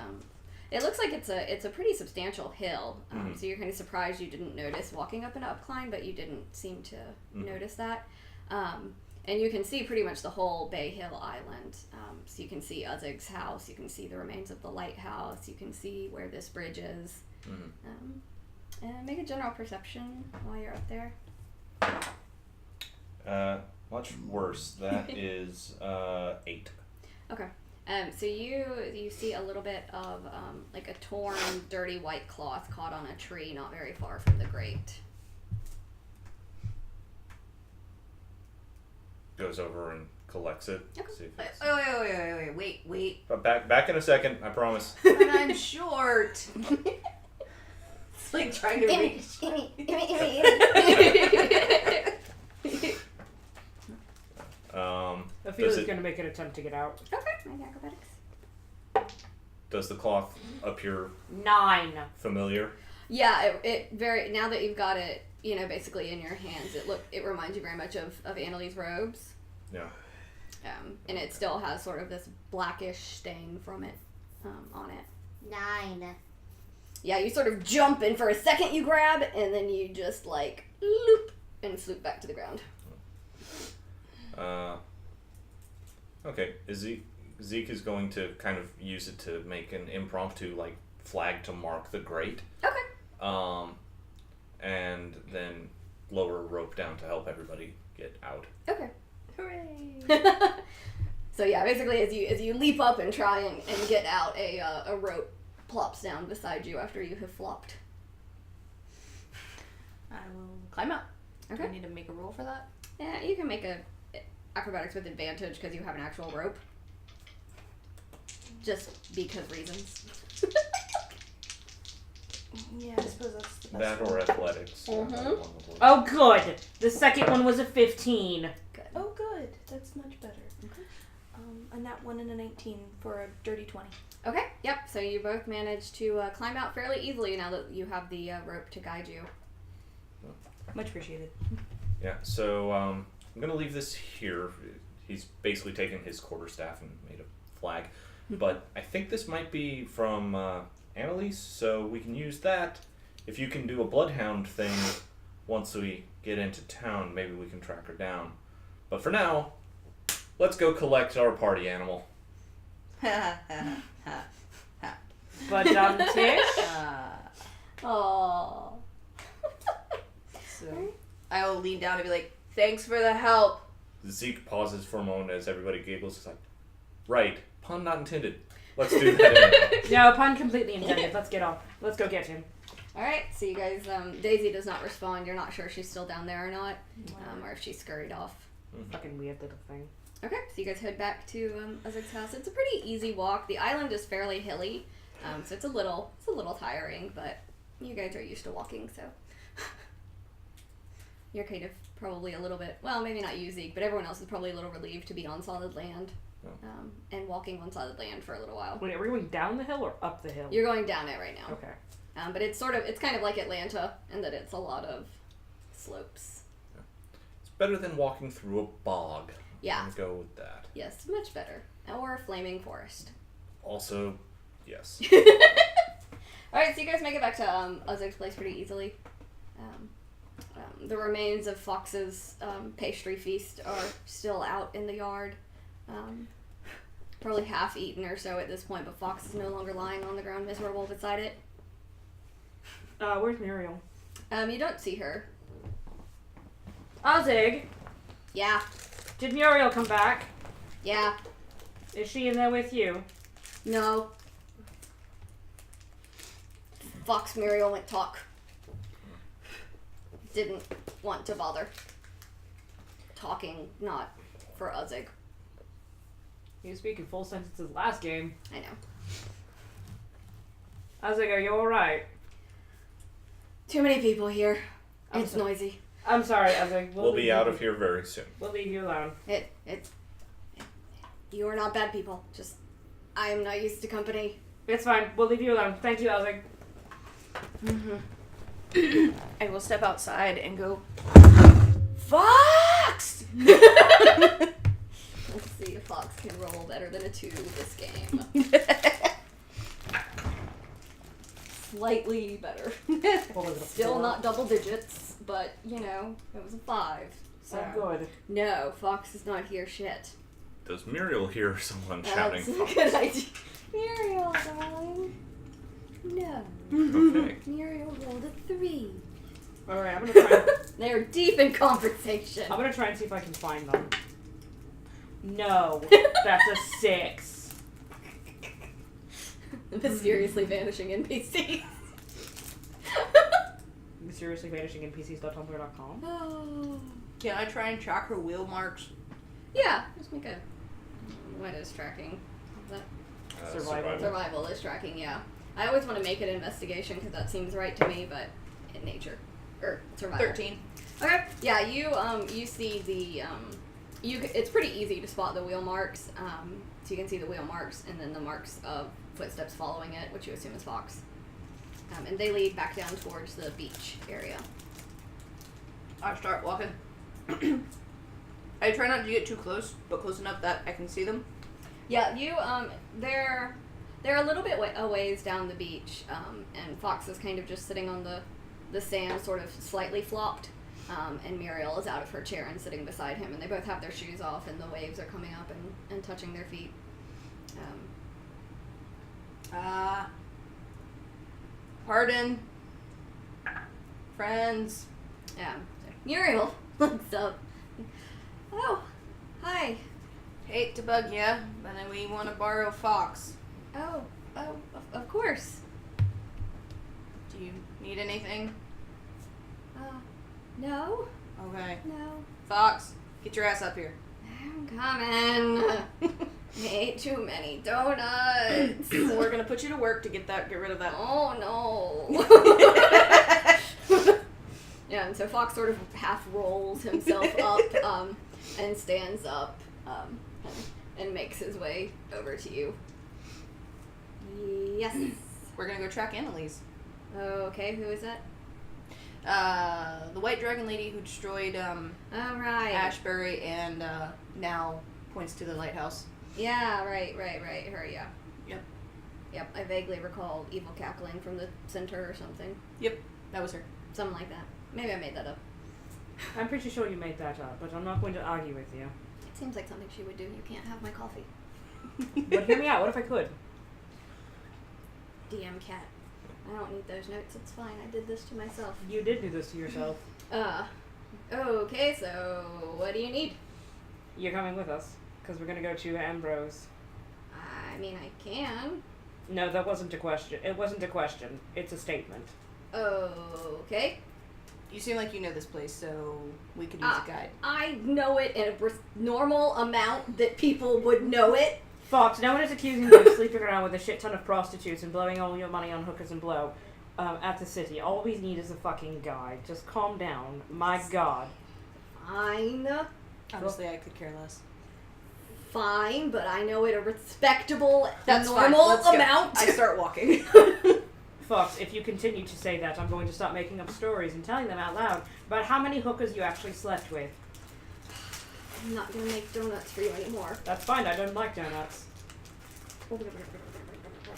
It looks like it's a pretty substantial hill. So you're kind of surprised you didn't notice walking up an upcline, but you didn't seem to notice that. And you can see pretty much the whole Bay Hill Island. So you can see Uzzig's house, you can see the remains of the lighthouse, you can see where this bridge is. And make a general perception while you're up there. Much worse. That is 8. Okay. So you see a little bit of a torn, dirty white cloth caught on a tree not very far from the grate. Goes over and collects it. Okay. See if it's... Wait. But back in a second, I promise. But I'm short. It's like trying to reach. Ophelia's gonna make an attempt to get out. Okay, make acrobatics. Does the cloth appear 9. familiar? Yeah, it very now that you've got it, basically in your hands, it reminds you very much of Annalie's robes. Yeah. And it still has sort of this blackish stain from it on it. 9. Yeah, you sort of jump, and for a second you grab, and then you just loop and swoop back to the ground. Okay. Zeke is going to kind of use it to make an impromptu flag to mark the grate. Okay. And then lower a rope down to help everybody get out. Okay. Hooray! So yeah, basically as you leap up and try and get out, a rope plops down beside you after you have flopped. I will climb up. Okay. Do I need to make a roll for that? Yeah, you can make a acrobatics with advantage because you have an actual rope. Just because reasons. Yeah, I suppose that's the best That one. or athletics. Mhm. Oh, good. The second one was a 15. Good. Oh, good. That's much better. Okay. A nat 1 and a 19 for a dirty 20. Okay, yep. So you both managed to climb out fairly easily now that you have the rope to guide you. Much appreciated. Yeah, so I'm going to leave this here. He's basically taken his quarterstaff and made a flag. But I think this might be from Annalise, so we can use that. If you can do a bloodhound thing once we get into town, maybe we can track her down. But for now, let's go collect our party animal. But Tish? Aww. So I will lean down and be like, thanks for the help. Zeke pauses for a moment as everybody giggles. He's like, right, pun not intended. Let's do that anyway. No, pun completely intended. Let's get off. Let's go get him. Alright, so you guys, Daisy does not respond. You're not sure if she's still down there or not, or if she scurried off. Fucking weird little thing. Okay, so you guys head back to Azig's house. It's a pretty easy walk. The island is fairly hilly, so it's a little tiring, but you guys are used to walking, so you're kind of probably a little bit, well, maybe not you, Zeke, but everyone else is probably a little relieved to be on solid land, and walking on solid land for a little while. Wait, are we going down the hill or up the hill? You're going down it right now. Okay. But it's kind of like Atlanta, in that it's a lot of slopes. It's better than walking through a bog. Yeah. I'm gonna go with that. Yes, much better. Or a flaming forest. Also, yes. Alright, so you guys make it back to Azig's place pretty easily. The remains of Fox's pastry feast are still out in the yard. Probably half eaten or so at this point, but Fox is no longer lying on the ground miserable beside it. Where's Muriel? You don't see her. Ozig, Yeah. did Muriel come back? Yeah. Is she in there with you? No. Fox Muriel went talk. Didn't want to bother. Talking, not for Uzig. You speak in full sentences last game. I know. Ozig, are you alright? Too many people here. I'm It's so- noisy. I'm sorry, Ozig. We'll be out of here very soon. We'll leave you alone. You are not bad people. Just, I am not used to company. It's fine. We'll leave you alone. Thank you, Ozig. I will step outside and go, Fox! Let's see if Fox can roll better than a 2 this game. Slightly better. Still not double digits, but, you know, it was a 5. So good. No, Fox is not here shit. Does Muriel hear someone shouting? That's a good idea. Muriel, darling. No. Okay. Muriel rolled a 3. Alright, I'm gonna try. They are deep in conversation. I'm gonna try and see if I can find them. No, that's a 6. Mysteriously vanishing NPCs. Mysteriously vanishing NPCs.tumblr.com. Oh. Can I try and track her wheel marks? Yeah, just make a. What is tracking? Is that Survival. survival is tracking? Yeah. I always want to make it investigation because that seems right to me, but in nature or survival. 13. Okay. Yeah, you see the it's pretty easy to spot the wheel marks. So you can see the wheel marks and then the marks of footsteps following it, which you assume is Fox. And they lead back down towards the beach area. I start walking. I try not to get too close, but close enough that I can see them. Yeah, you they're a little bit a ways down the beach, and Fox is kind of just sitting on the sand, sort of slightly flopped, and Muriel is out of her chair and sitting beside him, and they both have their shoes off, and the waves are coming up and touching their feet. Pardon. Friends. Yeah, Muriel, what's up? Oh, hi. Hate to bug ya, but we want to borrow Fox. Oh, of course. Do you need anything? No, Okay. no. Fox, get your ass up here. I'm coming. I ate too many donuts. We're gonna put you to work to get rid of that. Oh no. Yeah, and so Fox sort of half rolls himself up and stands up and makes his way over to you. Yes. We're gonna go track Annalise. Okay, who is that? The white dragon lady who destroyed Right. Ashbury and now points to the lighthouse. Yeah, right. Her, yeah. Yep. I vaguely recall evil cackling from the center or something. Yep, that was her. Something like that. Maybe I made that up. I'm pretty sure you made that up, but I'm not going to argue with you. It seems like something she would do. You can't have my coffee. But hear me out. What if I could? DM cat. I don't need those notes. It's fine. I did this to myself. You did do this to yourself. Okay, so what do you need? You're coming with us, because we're going to go to Ambrose. I mean, I can. No, that wasn't a question. It wasn't a question. It's a statement. Okay. You seem like you know this place, so we could use a guide. I know it in a normal amount that people would know it. Fox, no one is accusing you of sleeping around with a shit ton of prostitutes and blowing all your money on hookers and blow at the city. All we need is a fucking guide. Just calm down. My God. Fine. Honestly, I could care less. Fine, but I know it a respectable, That's normal fine. Let's go. amount. I start walking. Fox, if you continue to say that, I'm going to start making up stories and telling them out loud about how many hookers you actually slept with. I'm not gonna make donuts for you anymore. That's fine, I don't like donuts.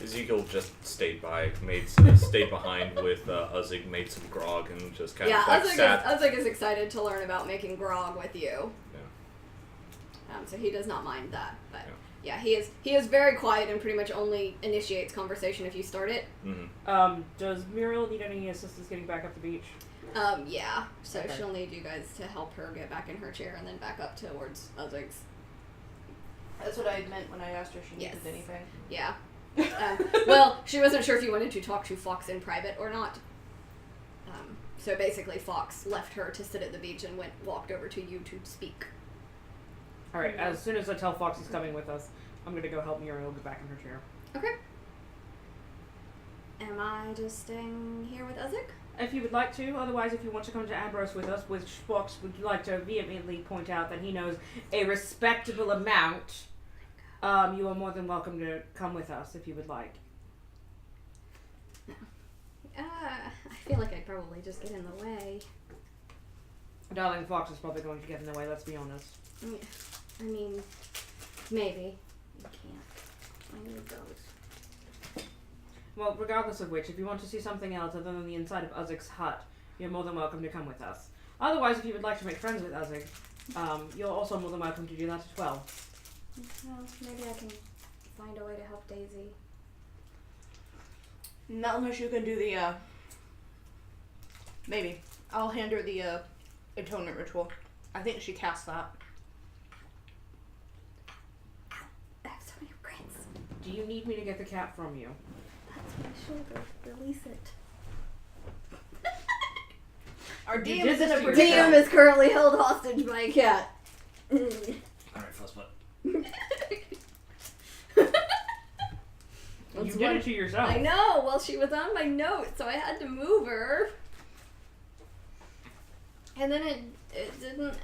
Ezekiel just stayed behind with Uzzig, made some grog, and just kind of like sat. Uzzig is excited to learn about making grog with you. Yeah. So he does not mind that, but yeah, he is very quiet and pretty much only initiates conversation if you start it. Mm-hmm. Does Muriel need any assistance getting back up the beach? Yeah. So Okay. she'll need you guys to help her get back in her chair and then back up towards Uzzig's. That's what I meant when I asked her if she needed Yes. anything. Yeah. Well, she wasn't sure if you wanted to talk to Fox in private or not. So basically, Fox left her to sit at the beach and walked over to you to speak. Alright, as soon as I tell Fox he's coming with us, I'm going to go help Muriel get back in her chair. Okay. Am I just staying here with Uzzig? If you would like to, otherwise if you want to come to Ambrose with us, which Fox would like to vehemently point out that he knows a respectable amount, you are more than welcome to come with us if you would like. I feel like I'd probably just get in the way. Darling, Fox is probably going to get in the way, let's be honest. Yeah. I mean, maybe. You can't. I need those. Well, regardless of which, if you want to see something else other than the inside of Uzzig's hut, you're more than welcome to come with us. Otherwise, if you would like to make friends with Uzzig, you're also more than welcome to do that as well. Well, maybe I can find a way to help Daisy. Not unless you can do the, maybe. I'll hand her the, atonement ritual. I think she cast that. I have so many regrets. Do you need me to get the cat from you? That's my shoulder. Release it. Our You DM did is in this a to predicament. yourself. DM is currently held hostage by a cat. Alright, Fuzzbutt. You did it to yourself. I know. Well, she was on my note, so I had to move her. And then it didn't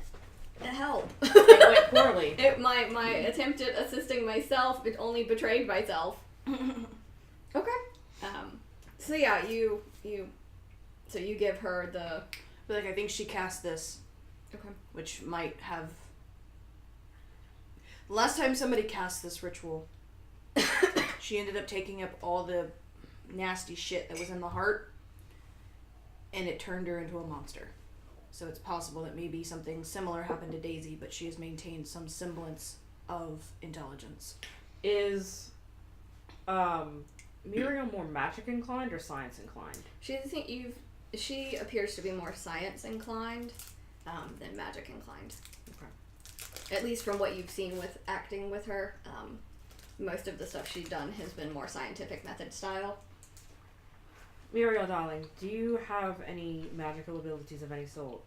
help. It went poorly. My attempt at assisting myself, it only betrayed myself. Okay. So yeah, you give her the. But like, I think she cast this. Okay. Which might have. Last time somebody cast this ritual, she ended up taking up all the nasty shit that was in the heart, and it turned her into a monster. So it's possible that maybe something similar happened to Daisy, but she has maintained some semblance of intelligence. Is Muriel more magic inclined or science inclined? She appears to be more science inclined than magic inclined. Okay. At least from what you've seen with acting with her, most of the stuff she's done has been more scientific method style. Muriel, darling, do you have any magical abilities of any sort?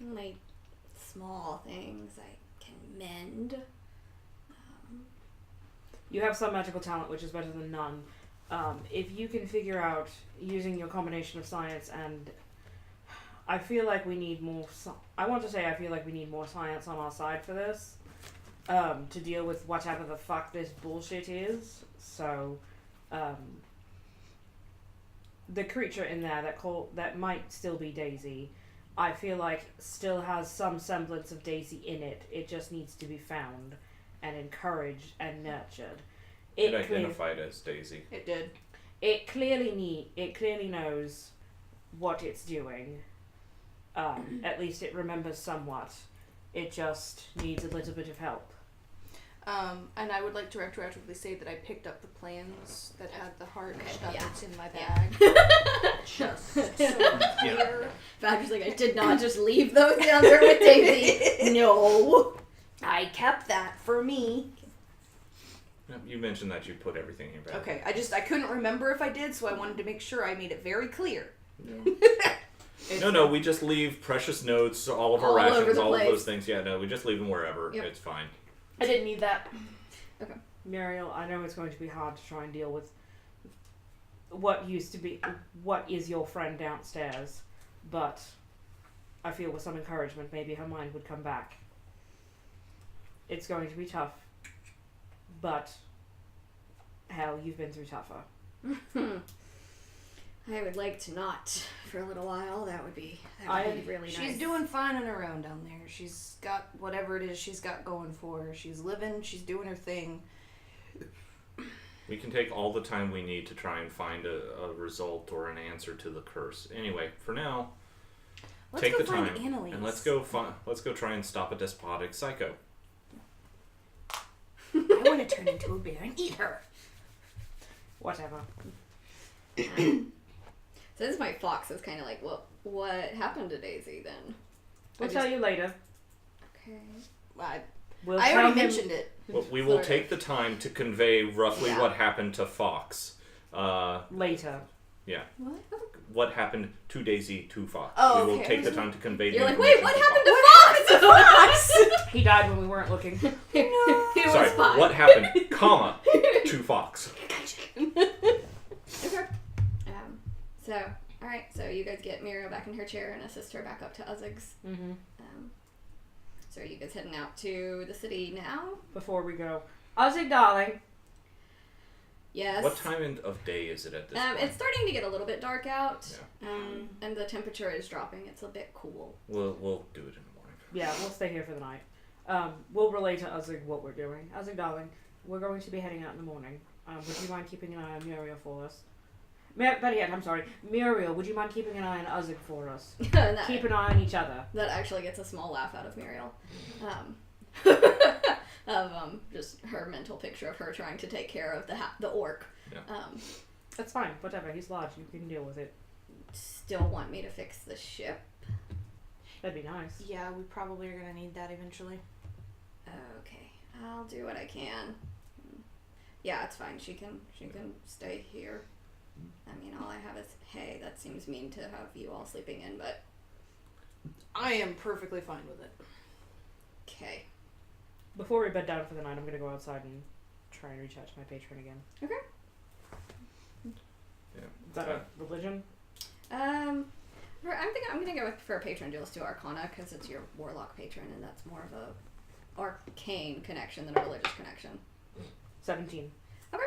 Only small things. I can mend. You have some magical talent, which is better than none. if you can figure out using your combination of science and I feel like we need more. I want to say I feel like we need more science on our side for this, to deal with whatever the fuck this bullshit is. So, the creature in there that might still be Daisy, I feel like still has some semblance of Daisy in it. It just needs to be found and encouraged and nurtured. It identified as Daisy. It did. It clearly knows what it's doing. At least it remembers somewhat. It just needs a little bit of help. And I would like to retroactively say that I picked up the plans that had the heart and stuff Yeah. that's in my bag. Just so clear. Badger's like, I did not just leave those down there with Daisy. No. I kept that for me. You mentioned that you put everything in your bag. Okay, I couldn't remember if I did, so I wanted to make sure I made it very clear. No, we just leave precious notes, all of our All over rations, the all of place. those things. Yeah, no, we just leave them wherever. Yep. It's fine. I didn't need that. Okay. Muriel, I know it's going to be hard to try and deal with what is your friend downstairs, but I feel with some encouragement maybe her mind would come back. It's going to be tough, but hell, you've been through tougher. I would like to not for a little while. That would be really nice. She's doing fine on her own down there. She's got whatever it is she's got going for her. She's living, she's doing her thing. We can take all the time we need to try and find a result or an answer to the curse. Anyway, for now, Let's take go the find time Annalise. and let's go try and stop a despotic psycho. I want to turn into a bear and eat her. Whatever. So this is my fox is kind of like, well, what happened to Daisy then? We'll tell you later. Okay. I We'll already tell him- mentioned it. Well, we will Sort of. take the time to convey roughly Yeah. what happened to Fox. Later. Yeah. What? What happened to Daisy to Fox. Oh, we will okay. take the time to convey the You're like, wait, information what to happened to Fox? He died when we weren't looking. He was Sorry, fine. what happened, comma, to Fox. Okay. So, alright, so you guys get Muriel back in her chair and assist her back up to Uzzig's. Mm-hmm. So are you guys heading out to the city now? Before we go, Uzzig, darling. Yes. What time of day is it at this point? It's starting to get a little bit dark out. Yeah. And the temperature is dropping. It's a bit cool. We'll do it in the morning. Yeah, we'll stay here for the night. We'll relay to Uzzig what we're doing. Uzzig, darling, we're going to be heading out in the morning. Would you mind keeping an eye on Muriel for us? Better yet, I'm sorry. Muriel, would you mind keeping an eye on Uzzig for us? And Keep an eye on each other. that actually gets a small laugh out of Muriel. Just her mental picture of her trying to take care of the orc. Yeah. That's fine. Whatever. He's large. You can deal with it. Still want me to fix the ship. That'd be nice. Yeah, we probably are going to need that eventually. Okay, I'll do what I can. Yeah, it's fine. She can stay here. I mean, all I have is hay. That seems mean to have you all sleeping in, but I am perfectly fine with it. okay. Before we bed down for the night, I'm going to go outside and try and reach out to my patron again. Okay. Yeah. Is that a religion? I'm thinking I'm gonna go for a patron duelist to Arcana because it's your warlock patron, and that's more of a arcane connection than a religious connection. 17. Okay.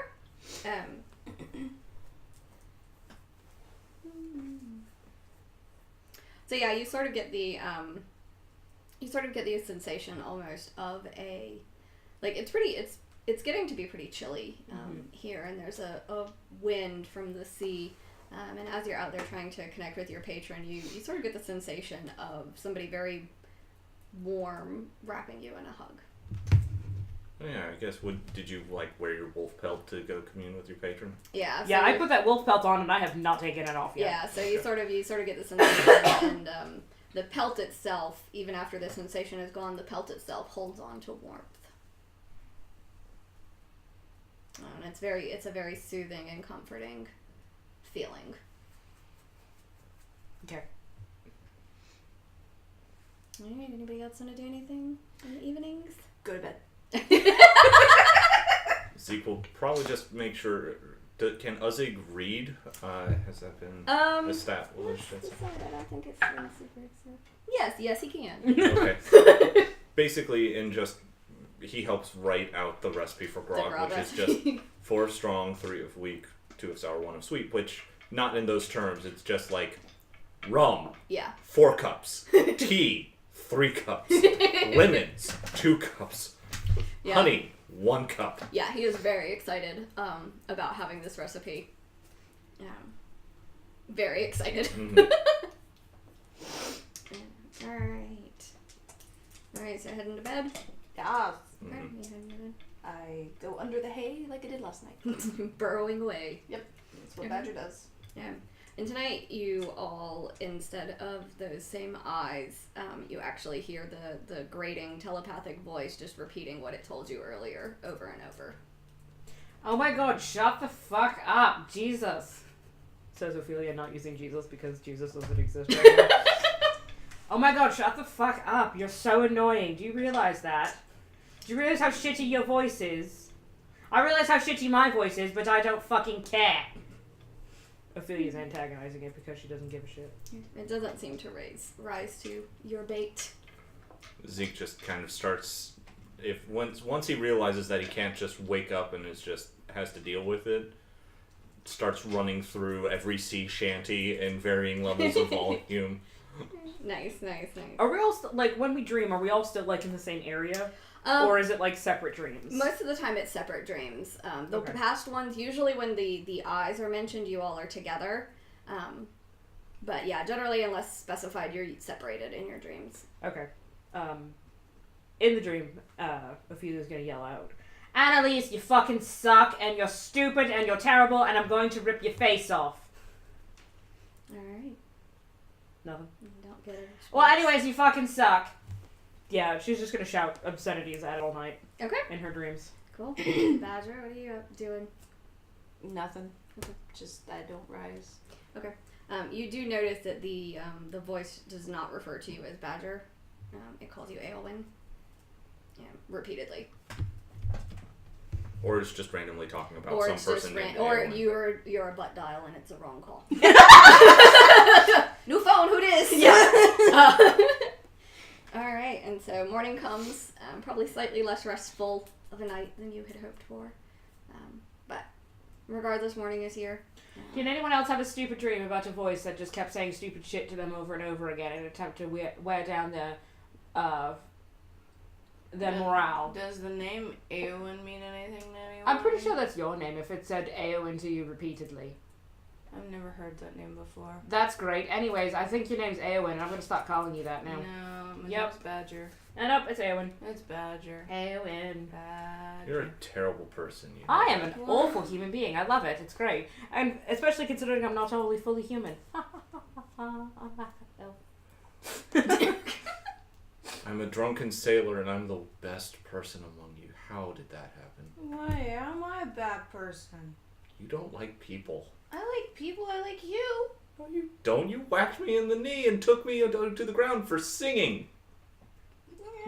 So yeah, you sort of get the sensation almost of a, like, it's getting to be pretty chilly here, and there's a wind from the sea, and as you're out there trying to connect with your patron, you sort of get the sensation of somebody very warm wrapping you in a hug. Yeah, I guess. Did you wear your wolf pelt to go commune with your patron? Yeah. Yeah, so I put that wolf pelt on and I have not taken it off yet. Yeah, so you sort of get the sensation, and the pelt itself, even after the sensation is gone, the pelt itself holds on to warmth. And it's a very soothing and comforting feeling. Okay. Alright, anybody else want to do anything in the evenings? Go to bed. Zeke will probably just make sure Can Uzzig read? Has that been established? I don't think it's been super exciting. Yes, he can. Okay. Basically, he helps write out the recipe for grog, which is just 4 strong, 3 of weak, 2 of sour, 1 of sweet, which, not in those terms, it's just like rum, 4 cups, tea, 3 cups, lemons, 2 cups, honey, 1 cup. Yeah, he is very excited about having this recipe. Very excited. Mm-hmm. Alright, so heading to bed? Yeah. Mm-hmm. I go under the hay like I did last night. Burrowing away. Yep. That's what Badger does. Yeah. And tonight you all, instead of those same eyes, you actually hear the grating telepathic voice just repeating what it told you earlier over and over. Oh my god, shut the fuck up, Jesus. Says Ophelia, not using Jesus because Jesus doesn't exist right now. Oh my god, shut the fuck up. You're so annoying. Do you realize that? Do you realize how shitty your voice is? I realize how shitty my voice is, but I don't fucking care. Ophelia's antagonizing it because she doesn't give a shit. It doesn't seem to rise to your bait. Zeke just kind of starts... Once he realizes that he can't just wake up and has to deal with it, starts running through every sea shanty in varying levels of volume. Nice. Are we all when we dream, are we all still in the same area? Or is it separate dreams? Most of the time it's separate dreams. The past ones, usually when the eyes are mentioned, you all are together. But yeah, generally unless specified, you're separated in your dreams. Okay. In the dream, Ophelia's gonna yell out, Annalise, you fucking suck, and you're stupid, and you're terrible, and I'm going to rip your face off. Alright. Nothing. Don't get it. Well, anyways, you fucking suck. Yeah, she's just gonna shout obscenities at it all night. Okay. In her dreams. Cool. Badger, what are you doing? Nothing. Okay. Just I don't rise. Okay. You do notice that the voice does not refer to you as Badger. It calls you Aelwyn. Yeah, repeatedly. Or it's just randomly talking about some person named or Aelwyn. you're a butt dial and it's a wrong call. New phone, who dis? Yeah. Alright, and so morning comes, probably slightly less restful of a night than you had hoped for. But regardless, morning is here. Did anyone else have a stupid dream about a voice that just kept saying stupid shit to them over and over again in an attempt to wear down their morale? Does the name Eowyn mean anything to anyone? I'm pretty sure that's your name if it said Eowyn to you repeatedly. I've never heard that name before. That's great. Anyways, I think your name's Eowyn, and I'm going to start calling you that now. No, my name's Badger. And up, it's Eowyn. It's Badger. Eowyn. Badger. You're a terrible person. You know? I am an awful human being. I love it. It's great. And especially considering I'm not totally fully human. I'm a drunken sailor and I'm the best person among you. How did that happen? Why am I a bad person? You don't like people. I like people. I like you. No, you don't. You whacked me in the knee and took me to the ground for singing.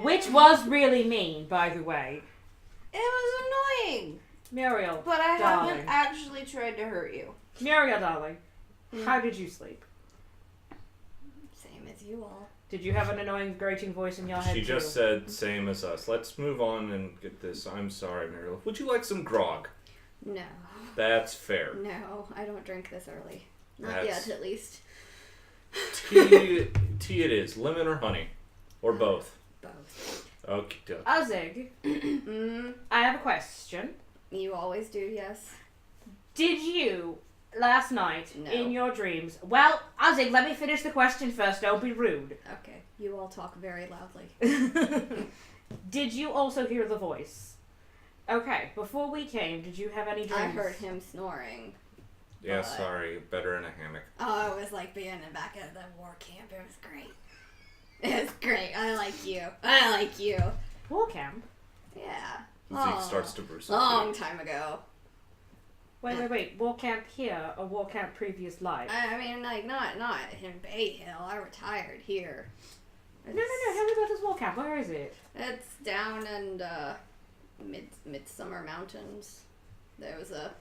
Which was really mean, by the way. It was annoying. Muriel, But I darling. haven't actually tried to hurt you. Muriel, darling. How did you sleep? Same as you all. Did you have an annoying, grating voice in your head She just said, same as us. Let's move on and get this. I'm sorry, Muriel. Would you like some grog? No. That's fair. No, I don't drink this early. Not yet, at least. Tea it is. Lemon or honey? Or both? Both. Okay. Uzzig, I have a question. You always do, yes. Did you, last night, No. in your dreams... Well, Uzzig, let me finish the question first. Don't be rude. Okay. You all talk very loudly. Did you also hear the voice? Okay, before we came, did you have any dreams? I heard him snoring. Yeah, But- sorry. Better in a hammock. Oh, it was like being back at the war camp. It was great. It was great. I like you. I like you. War camp? Yeah. Zeke starts to bruise. Long time ago. Wait. War camp here or war camp previous life? I mean, like, not in Bay Hill. I retired here. No. Tell me about this war camp. Where is it? It's down in Midsummer Mountains. There was a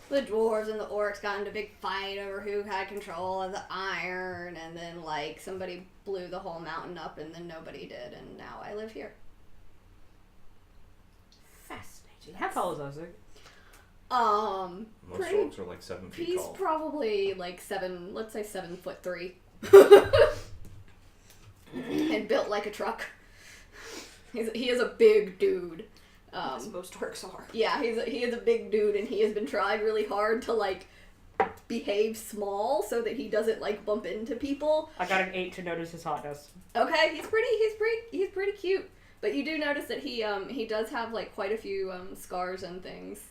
the dwarves and the orcs got into a big fight over who had control of the iron, and then, like, somebody blew the whole mountain up, and then nobody did, and now I live here. Fascinating. How tall is Isaac? Most orcs are like 7 feet He's tall. probably like 7'3". And built like a truck. He is a big dude. As most orcs are. Yeah, he is a big dude, and he has been trying really hard to like behave small so that he doesn't like bump into people. I got an 8 to notice his hotness. Okay, he's pretty cute. But you do notice that he does have like quite a few scars and things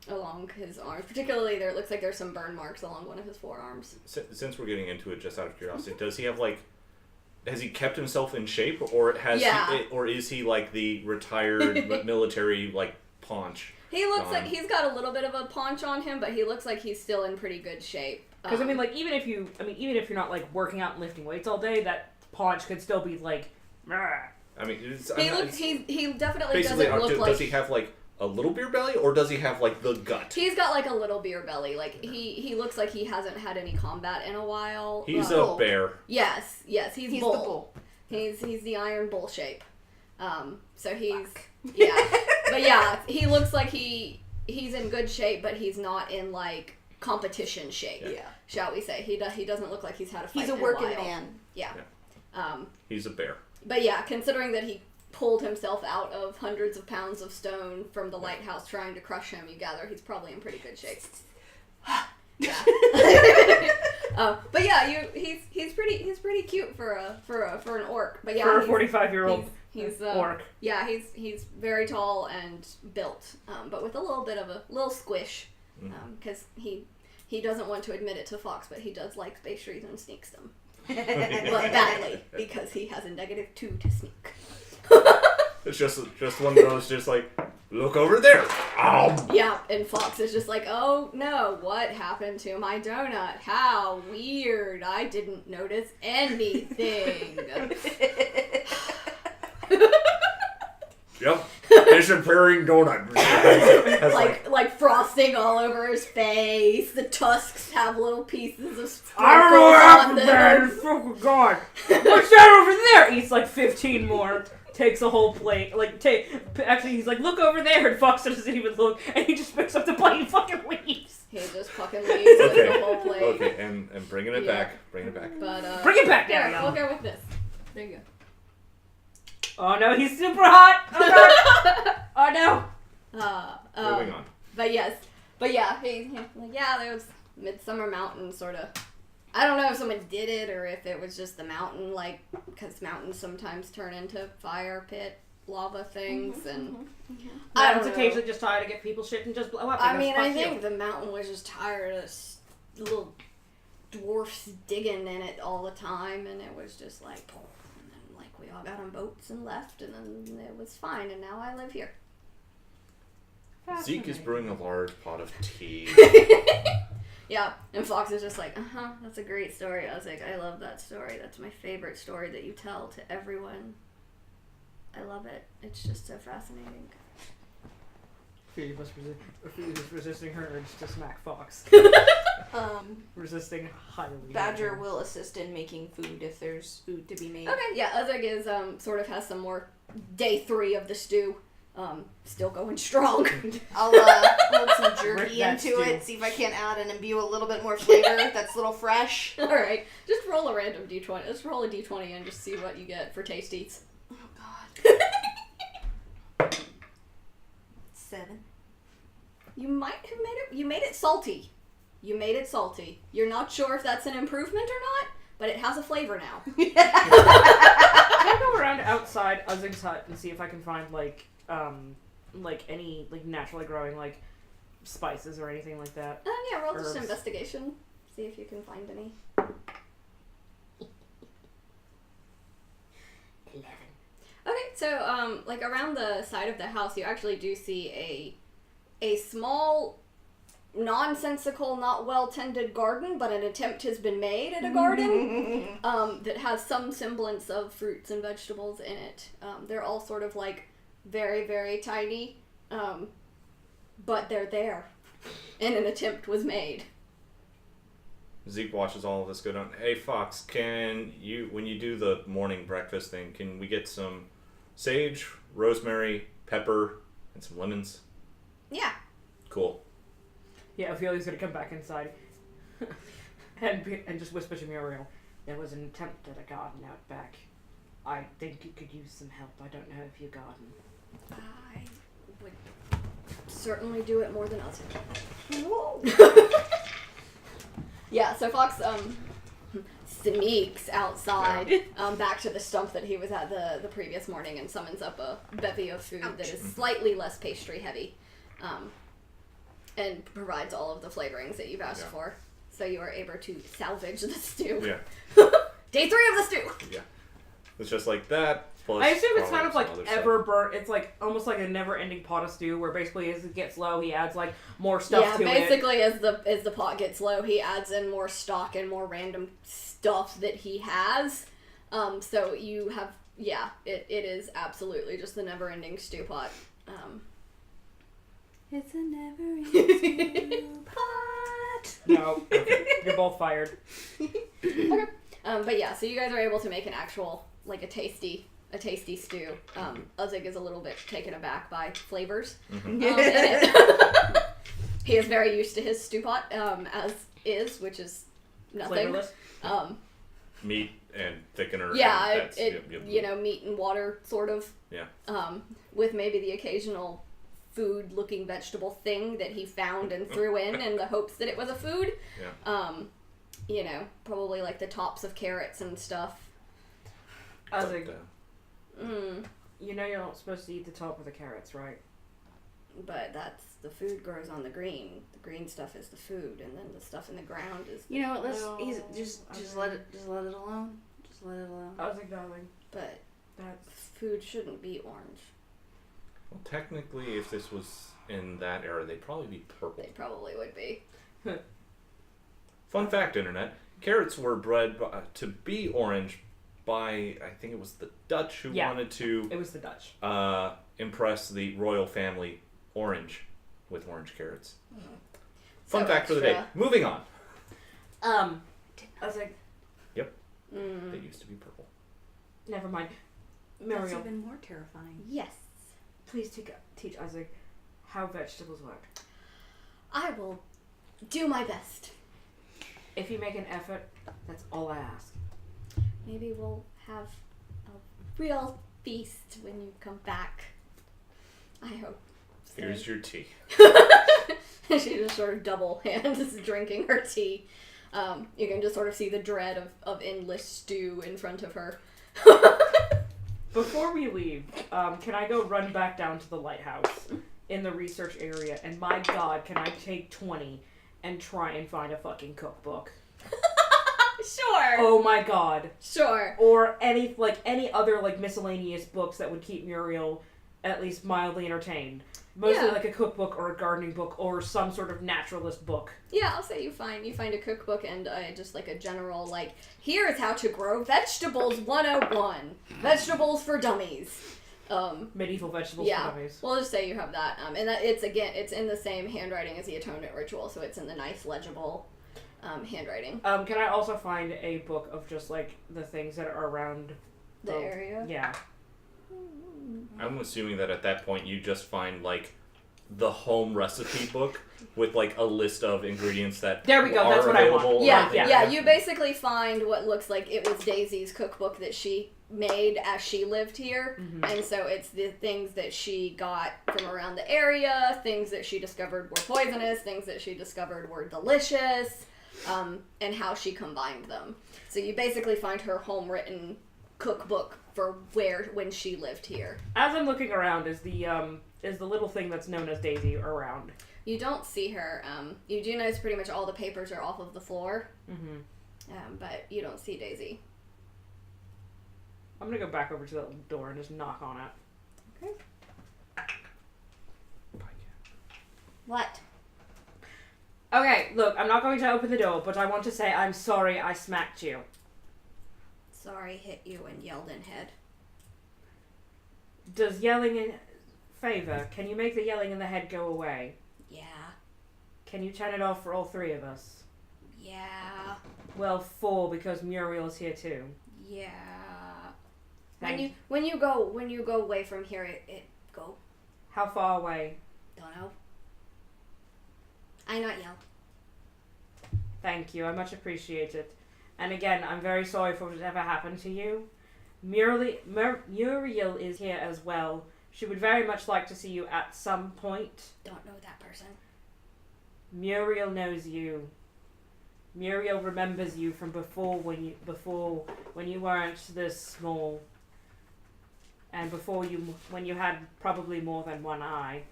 along his arms. Particularly, it looks like there's some burn marks along one of his forearms. Since we're getting into it, just out of curiosity, does he have like? Has he kept himself in shape, or or is he like the retired military like paunch? He looks like he's got a little bit of a paunch on him, but he looks like he's still in pretty good shape. Because like even if you're not like working out and lifting weights all day, that paunch could still be like. Rah. He definitely basically, doesn't look like. Does he have like a little beer belly, or does he have like the gut? He's got like a little beer belly. Like he looks like he hasn't had any combat in a while. He's a bear. Yes, he's the bull. bull. He's the iron bull shape. So he's but yeah, he looks like he's in good shape, but he's not in like competition shape. Yeah. Shall we say? He doesn't look like he's had a fight. He's a in working a while. man. Yeah. He's a bear. But yeah, considering that he pulled himself out of hundreds of pounds of stone from the lighthouse trying to crush him, you gather he's probably in pretty good shape. Yeah. But yeah, he's pretty cute for an orc. But yeah, for a 45-year-old he's orc. Yeah, he's very tall and built, but with a little bit of a little squish, because he doesn't want to admit it to Fox, but he does like pastries and sneaks them. But badly, because he has a -2 to sneak. It's just one of those, just like, look over there. Ow. Yeah, and Fox is just like, oh no, what happened to my donut? How weird. I didn't notice anything. Yep. Disappearing donut. like frosting all over his face. The tusks have little pieces of sprinkles I don't know what on happened them. there. Oh God. What's that over there? Eats like 15 more. Takes a whole plate. Actually, he's like, look over there, and Fox doesn't even look, and he just picks up the plate and fucking leaves. He just fucking leaves with the whole plate. Okay, and bringing it back. Bring it back. But bring it back, here, Dariel. we'll go with this. There you go. Oh no, he's super hot. Oh no. Moving on. But yeah, there was Midsummer Mountain sort of. I don't know if someone did it or if it was just the mountain, like, because mountains sometimes turn into fire pit lava things, I don't occasionally just try to get people shit and just blow up. I mean, I think the mountain was just tired of little dwarfs digging in it all the time, and it was just like, and then like we all got on boats and left, and then it was fine, and now I live here. Zeke is brewing a large pot of tea. Yeah, and Fox is just like, that's a great story. I was like, I love that story. That's my favorite story that you tell to everyone. I love it. It's just so fascinating. Phoebe was resisting her urge to smack Fox. Resisting highly. Badger will assist in making food if there's food to be made. Okay, yeah, Uzeg is, sort of has some more day 3 of the stew. Still going strong. I'll hold some jerky into it, see if I can't add and imbue a little bit more flavor that's a little fresh. Alright, just roll a random d20. Let's roll a d20 and just see what you get for tasties. Oh god. 7. You might have made it salty. You made it salty. You're not sure if that's an improvement or not, but it has a flavor now. Can I go around outside Uzeg's hut and see if I can find any naturally growing spices or anything like that? Yeah, roll Herbs. just investigation. See if you can find any. 11. Okay, so around the side of the house, you actually do see a small, nonsensical, not well tended garden, but an attempt has been made at a garden that has some semblance of fruits and vegetables in it. They're all sort of very, very tiny, but they're there. and an attempt was made. Zeke watches all of this go down. Hey, Fox, when you do the morning breakfast thing, can we get some sage, rosemary, pepper, and some lemons? Yeah. Cool. Yeah, Ophelia's gonna come back inside and just whisper to Muriel, there was an attempt at a garden out back. I think you could use some help. I don't know if you garden. I would certainly do it more than us. Yeah, so Fox sneaks outside back to the stump that he was at the previous morning and summons up a bevy of food that is slightly less pastry heavy, and provides all of the flavorings that you've asked for. So you are able to salvage the stew. Yeah. Day 3 of the stew! Yeah. It's just like that. Plus I assume it's kind of like some other ever stuff. burnt. It's like almost like a never-ending pot of stew, where basically as it gets low, he adds like more stuff to it. Yeah, basically as the pot gets low, he adds in more stock and more random stuff that he has. So you have, it is absolutely just the never-ending stew pot. It's a never-ending stew pot. No, you're both fired. Okay. But yeah, so you guys are able to make an actual, like a tasty stew. Uzzig is a little bit taken aback by flavors. Mm-hmm. In it. He is very used to his stew pot, as is, which is nothing. Flavorless. Meat and thickener. Yeah, and you know, meat and water, sort of. Yeah. With maybe the occasional food-looking vegetable thing that he found and threw in the hopes that it was a food. Yeah. You know, probably like the tops of carrots and stuff. I was like, But, you know you're not supposed to eat the top of the carrots, right? But that's the food grows on the green. The green stuff is the food, and then the stuff in the ground is. You know what? Let's No, just let it alone. Just let it alone. I was like, darling, But that's food shouldn't be orange. well, technically, if this was in that era, they'd probably be purple. They probably would be. Fun fact, Internet. Carrots were bred to be orange by, I think it was the Dutch who wanted to it was the Dutch. impress the royal family orange with orange carrots. So Fun fact for the day. extra. Moving on. I was like, They used to be purple. never mind. That's Muriel, even more terrifying. Yes. please teach Isaac how vegetables work. I will do my best. If you make an effort, that's all I ask. Maybe we'll have a real feast when you come back. I hope. So. Here's your tea. She just sort of double hands drinking her tea. You can just sort of see the dread of endless stew in front of her. Before we leave, can I go run back down to the lighthouse in the research area? And my God, can I take 20 and try and find a fucking cookbook? Sure. Oh my God. Sure. Or any other miscellaneous books that would keep Muriel at least mildly entertained. Mostly Yeah. like a cookbook or a gardening book or some sort of naturalist book. Yeah, I'll say you find a cookbook and just like a general here's how to grow vegetables 101. Vegetables for dummies. Medieval vegetables Yeah, for dummies. we'll just say you have that. And that it's in the same handwriting as the atonement ritual, so it's in the nice legible handwriting. Can I also find a book of just the things that are around The area. Yeah. I'm assuming that at that point you just find the home recipe book with a list of ingredients that There we go, are that's what I want. available. Yeah, Yeah. yeah. You basically find what looks like it was Daisy's cookbook that she made as she lived here, and so it's the things that she got from around the area, things that she discovered were poisonous, things that she discovered were delicious, and how she combined them. So you basically find her home-written cookbook for when she lived here. As I'm looking around, is the little thing that's known as Daisy around? You don't see her. You do notice pretty much all the papers are off of the floor, but you don't see Daisy. I'm gonna go back over to that door and just knock on it. Okay. What? Okay, look, I'm not going to open the door, but I want to say I'm sorry I smacked you. Sorry, hit you and yelled in head. Does yelling in favor? Can you make the yelling in the head go away? Yeah. Can you turn it off for all 3 of us? Yeah. Well, 4 because Muriel's here too. Yeah. Thank When you go away from here, it go. How far away? Don't know. I not yell. Thank you. I much appreciate it. And again, I'm very sorry for whatever happened to you. Muriel is here as well. She would very much like to see you at some point. Don't know that person. Muriel knows you. Muriel remembers you from before when you weren't this small. And when you had probably more than one eye.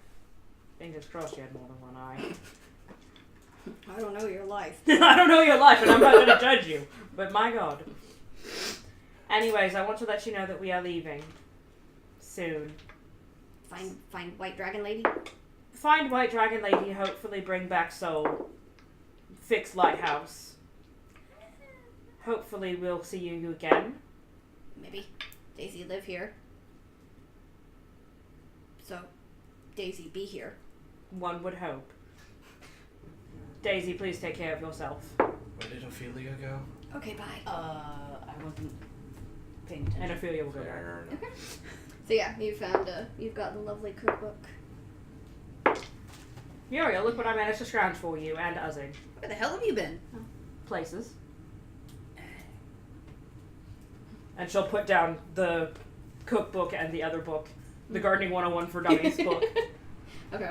Fingers crossed you had more than one eye. I don't know your life. I don't know your life, and I'm not going to judge you. But my God. Anyways, I want to let you know that we are leaving soon. Find White Dragon Lady. Find White Dragon Lady. Hopefully, bring back Soul. Fix Lighthouse. Hopefully, we'll see you again. Maybe. Daisy live here. So, Daisy be here. One would hope. Daisy, please take care of yourself. Where did Ophelia go? Okay, bye. I wasn't paying attention. And Ophelia will go back. Okay. So yeah, you've got the lovely cookbook. Muriel, look what I managed to scrounge for you and Uzzing. Where the hell have you been? Places. And she'll put down the cookbook and the other book. The Gardening 101 for Dummies book. Okay.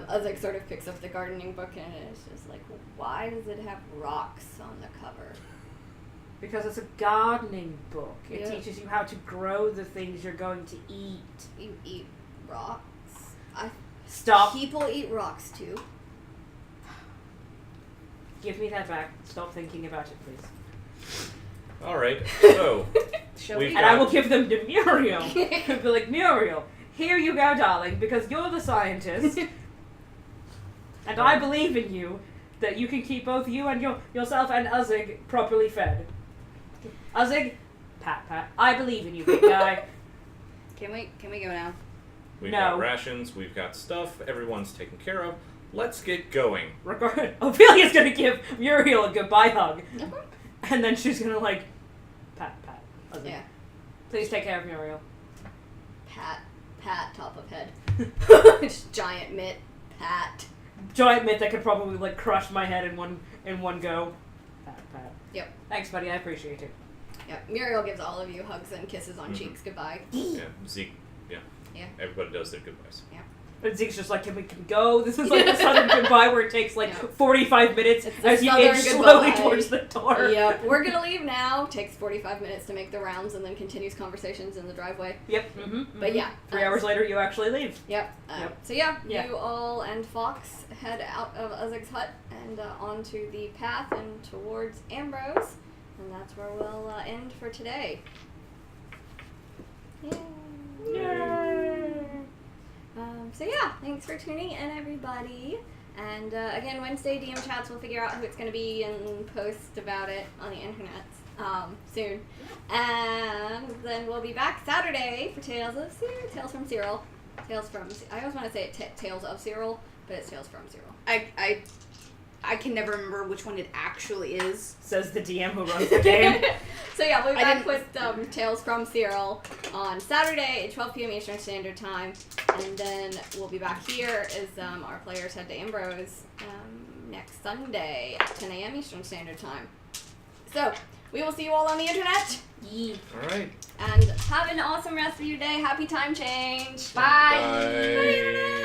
Uzzig sort of picks up the gardening book and it's just like, why does it have rocks on the cover? Because it's a gardening book. It Yeah. teaches you how to grow the things you're going to eat. You eat rocks? Stop. People eat rocks too. Give me that back. Stop thinking about it, please. Alright, so We've And I will give them to Muriel. And be like, Muriel, here you go, darling, because you're the scientist. And I believe in you that you can keep both you and yourself and Uzzig properly fed. Uzzig, pat. I believe in you, big guy. Can we go now? we've No. got rations, we've got stuff, everyone's taken care of. Let's get going. Ophelia's gonna give Muriel a goodbye hug. And then she's gonna like, pat. Uzzig. Yeah. Please take care of Muriel. Pat, top of head. Just giant mitt, pat. Giant mitt that could probably like crush my head in one go. Pat. Yep. Thanks, buddy. I appreciate it. Yep. Muriel gives all of you hugs and kisses on cheeks. Goodbye. Yeah, Zeke, yeah. Yeah. Everybody does their goodbyes. And Zeke's just like, can we go? This is like the southern goodbye where it takes like Yeah. 45 minutes It's the as you southern inch slowly goodbye. towards the door. Yep. We're gonna leave now. Takes 45 minutes to make the rounds and then continues conversations in the driveway. Yep. But yeah. 3 hours later, you actually leave. Yep. Yep. So yeah, Yeah. you all and Fox head out of Uzzig's hut and onto the path and towards Ambrose, and that's where we'll end for today. Yay. Yay. So yeah, thanks for tuning in, everybody. And again, Wednesday DM chats. We'll figure out who it's going to be and post about it on the internet soon. And then we'll be back Saturday for Tales from Cyril. I always want to say Tales of Cyril, but it's Tales from Cyril. I can never remember which one it actually is. Says the DM who runs the game. So yeah, we'll be I back with Tales from Cyril on Saturday at 12 p.m. Eastern Standard Time. And then we'll be back here as our players head to Ambrose next Sunday at 10 a.m. Eastern Standard Time. So, we will see you all on the internet. Yeah. Alright. And have an awesome rest of your day. Happy time change. Bye. Bye. Bye, internet.